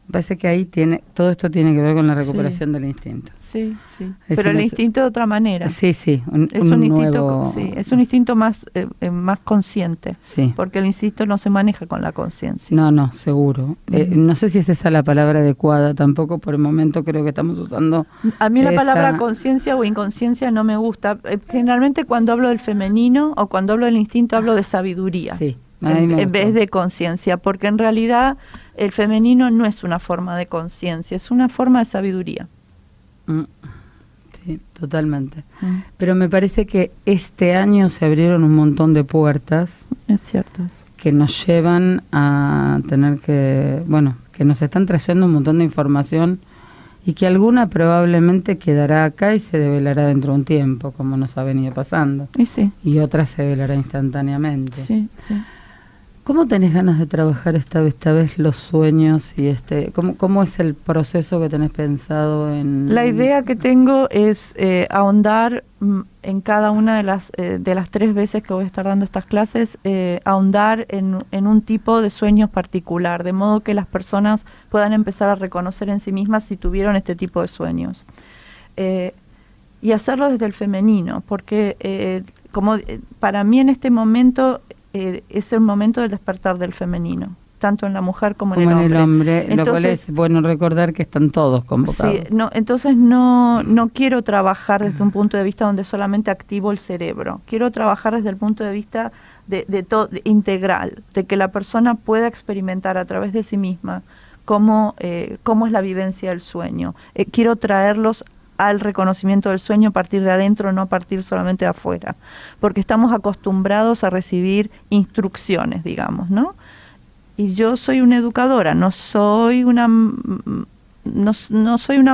B: Me parece que ahí todo esto tiene que ver con la recuperación del instinto.
C: Sí, sí. Pero el instinto de otra manera.
B: Sí, sí.
C: Es un instinto más consciente.
B: Sí.
C: Porque el instinto no se maneja con la conciencia.
B: No, seguro. No sé si es esa la palabra adecuada tampoco. Por el momento creo que estamos usando.
C: A mí la palabra conciencia o inconsciencia no me gusta. Generalmente cuando hablo del femenino o cuando hablo del instinto hablo de sabiduría.
B: Sí.
C: En vez de conciencia, porque en realidad el femenino no es una forma de conciencia, es una forma de sabiduría.
B: Sí, totalmente. Pero me parece que este año se abrieron un montón de puertas.
C: Es cierto eso.
B: Que nos llevan a tener que nos están trayendo un montón de información, y que alguna probablemente quedará acá y se develará dentro de un tiempo, como nos ha venido pasando. Y otra se develará instantáneamente.
C: Sí.
B: ¿Cómo tenés ganas de trabajar esta vez los sueños y cómo es el proceso que tenés pensado en?
C: La idea que tengo es ahondar en cada una de las 3 veces que voy a estar dando estas clases, ahondar en un tipo de sueños particular, de modo que las personas puedan empezar a reconocer en sí mismas si tuvieron este tipo de sueños. Y hacerlo desde el femenino, porque para mí en este momento es el momento del despertar del femenino, tanto en la mujer como en el hombre.
B: Entonces, lo cual es bueno recordar que están todos convocados.
C: Sí, entonces no quiero trabajar desde un punto de vista donde solamente activo el cerebro. Quiero trabajar desde el punto de vista de integral, de que la persona pueda experimentar a través de sí misma cómo es la vivencia del sueño. Quiero traerlos al reconocimiento del sueño a partir de adentro, no a partir solamente de afuera, porque estamos acostumbrados a recibir instrucciones, digamos, ¿no? y yo soy una educadora, no soy una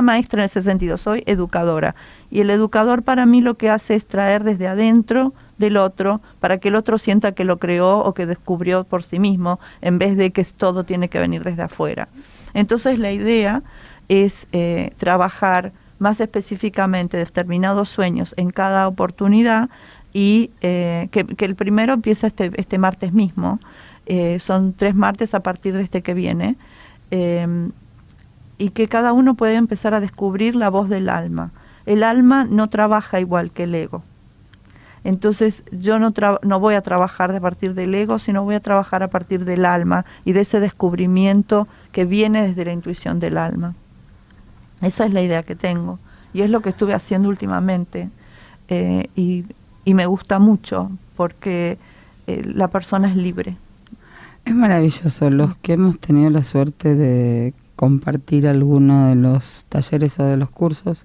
C: maestra en ese sentido, soy educadora. Y el educador para mí lo que hace es traer desde adentro del otro para que el otro sienta que lo creó o que descubrió por sí mismo, en vez de que todo tiene que venir desde afuera. Entonces la idea es trabajar más específicamente determinados sueños en cada oportunidad y que el primero empieza este martes mismo. Son 3 martes a partir de este que viene. Y que cada uno puede empezar a descubrir la voz del alma. El alma no trabaja igual que el ego. Entonces yo no voy a trabajar a partir del ego, sino voy a trabajar a partir del alma y de ese descubrimiento que viene desde la intuición del alma. Esa es la idea que tengo y es lo que estuve haciendo últimamente y me gusta mucho porque la persona es libre.
B: Es maravilloso. Los que hemos tenido la suerte de compartir alguno de los talleres o de los cursos,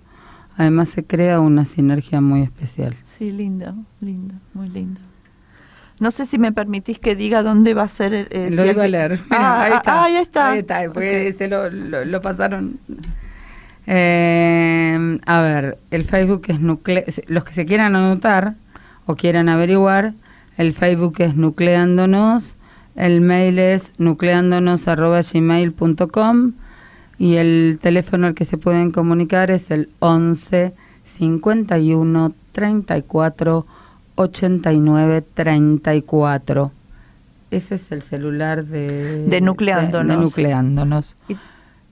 B: además se crea una sinergia muy especial.
C: Sí, lindo, muy lindo. No sé si me permitís que diga dónde va a ser
B: lo iba a leer. Ahí está.
C: Ahí está.
B: Ahí está, porque se lo pasaron. A ver, el Facebook es los que se quieran anotar o quieran averiguar, el Facebook es Nucleándonos, el mail es nucleándonos@gmail.com y el teléfono al que se pueden comunicar es el 11 51 34 89 34. Ese es el celular de Nucleándonos.
C: Y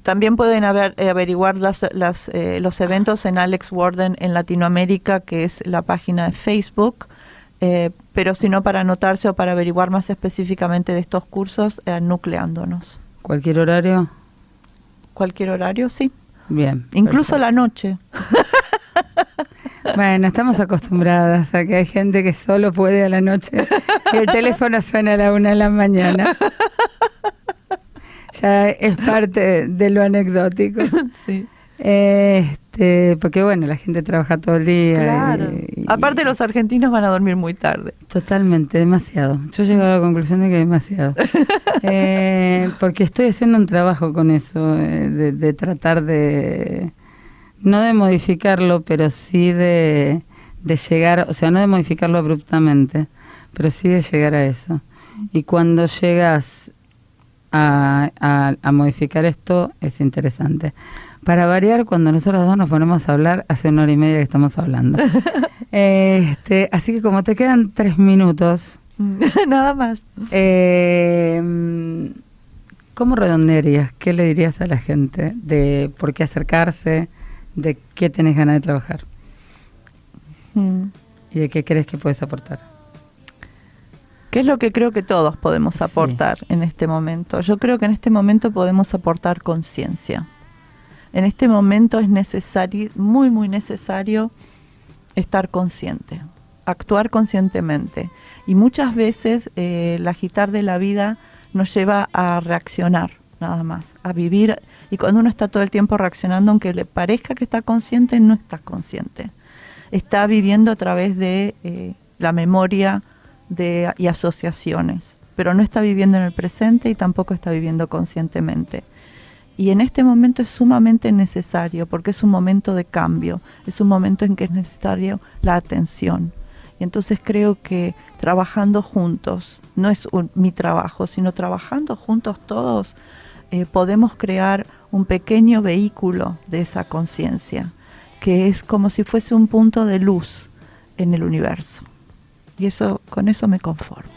C: también pueden averiguar los eventos en Alex Warden en Latinoamérica, que es la página de Facebook. Pero si no, para anotarse o para averiguar más específicamente de estos cursos, Nucleándonos.
B: ¿Cualquier horario?
C: Cualquier horario, sí.
B: Bien.
C: Incluso perfecto. La noche.
B: Bueno, estamos acostumbradas a que hay gente que solo puede a la noche y el teléfono suena a la 1 de la mañana. Ya es parte de lo anecdótico.
C: Sí.
B: Porque bueno, la gente trabaja todo el día.
C: Claro. Aparte los argentinos van a dormir muy tarde.
B: Totalmente, demasiado. Yo llego a la conclusión de que demasiado. Porque estoy haciendo un trabajo con eso, de tratar de, no de modificarlo, pero sí de llegar, o sea, no de modificarlo abruptamente, pero sí de llegar a eso. Y cuando llegas a modificar esto, es interesante. Para variar, cuando nosotros dos nos ponemos a hablar, hace 1 hora y media que estamos hablando. Así que como te quedan 3 minutos...
C: Nada más.
B: ¿Cómo redondearías? ¿Qué le dirías a la gente de por qué acercarse? ¿De qué tenés ganas de trabajar? ¿Y de qué crees que puedes aportar?
C: ¿Qué es lo que creo que todos podemos aportar en este momento? Yo creo que en este momento podemos aportar conciencia. En este momento es necesario, muy, muy necesario, estar consciente, actuar conscientemente. Y muchas veces el agitar de la vida nos lleva a reaccionar, nada más, a vivir. Y cuando uno está todo el tiempo reaccionando, aunque le parezca que está consciente, no está consciente. Está viviendo a través de la memoria y asociaciones, pero no está viviendo en el presente y tampoco está viviendo conscientemente. Y en este momento es sumamente necesario, porque es un momento de cambio, es un momento en que es necesario la atención. Y entonces creo que trabajando juntos, no es mi trabajo, sino trabajando juntos todos, podemos crear un pequeño vehículo de esa conciencia, que es como si fuese un punto de luz en el universo. Y con eso me conformo.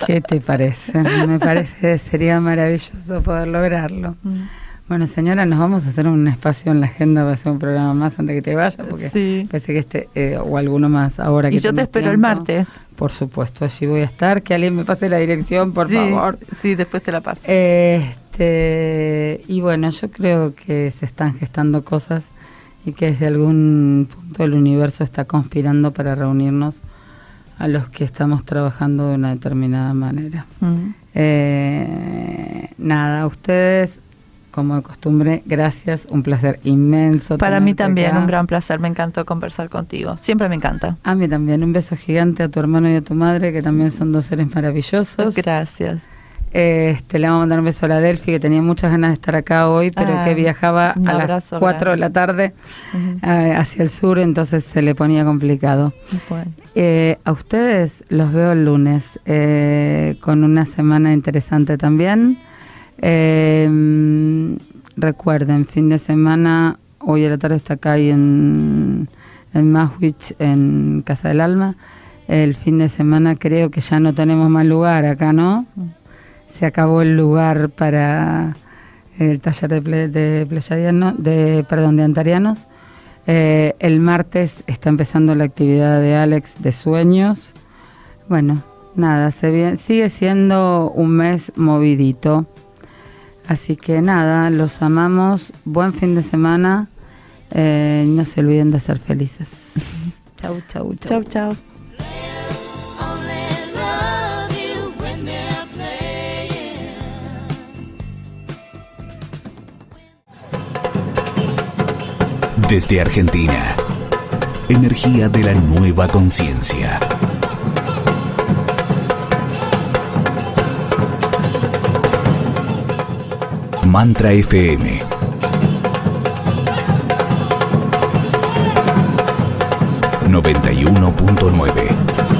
B: ¿Qué te parece? Me parece sería maravilloso poder lograrlo. Bueno, señora, nos vamos a hacer un espacio en la agenda para hacer un programa más antes que te vayas, porque parece que o alguno más ahora que
C: y yo te espero el martes.
B: Por supuesto, allí voy a estar. Que alguien me pase la dirección, por favor.
C: Sí, después te la paso.
B: Y bueno, yo creo que se están gestando cosas y que desde algún punto el universo está conspirando para reunirnos a los que estamos trabajando de una determinada manera. Nada, ustedes como de costumbre, gracias, un placer inmenso.
C: Para mí también,
B: acá.
C: un gran placer, me encantó conversar contigo, siempre me encanta.
B: A mí también, un beso gigante a tu hermano y a tu madre, que también son 2 seres maravillosos.
C: Gracias.
B: Le vamos a mandar un beso a la Delphi, que tenía muchas ganas de estar acá hoy, pero que viajaba a las 4 de la tarde hacia el sur, entonces se le ponía complicado.
C: Bueno.
B: A ustedes los veo el lunes, con una semana interesante también. Recuerden, fin de semana, hoy a la tarde está acá ahí en Maswich, en Casa del Alma. El fin de semana creo que ya no tenemos más lugar acá, ¿no? Se acabó el lugar para el taller de antarianos. El martes está empezando la actividad de Alex de sueños. Bueno, nada, sigue siendo un mes movidito. Así que nada, los amamos. Buen fin de semana. No se olviden de ser felices. Chau, chau, chau.
C: Chau, chau.
A: Desde Argentina, energía de la nueva conciencia. Mantra FM 91.9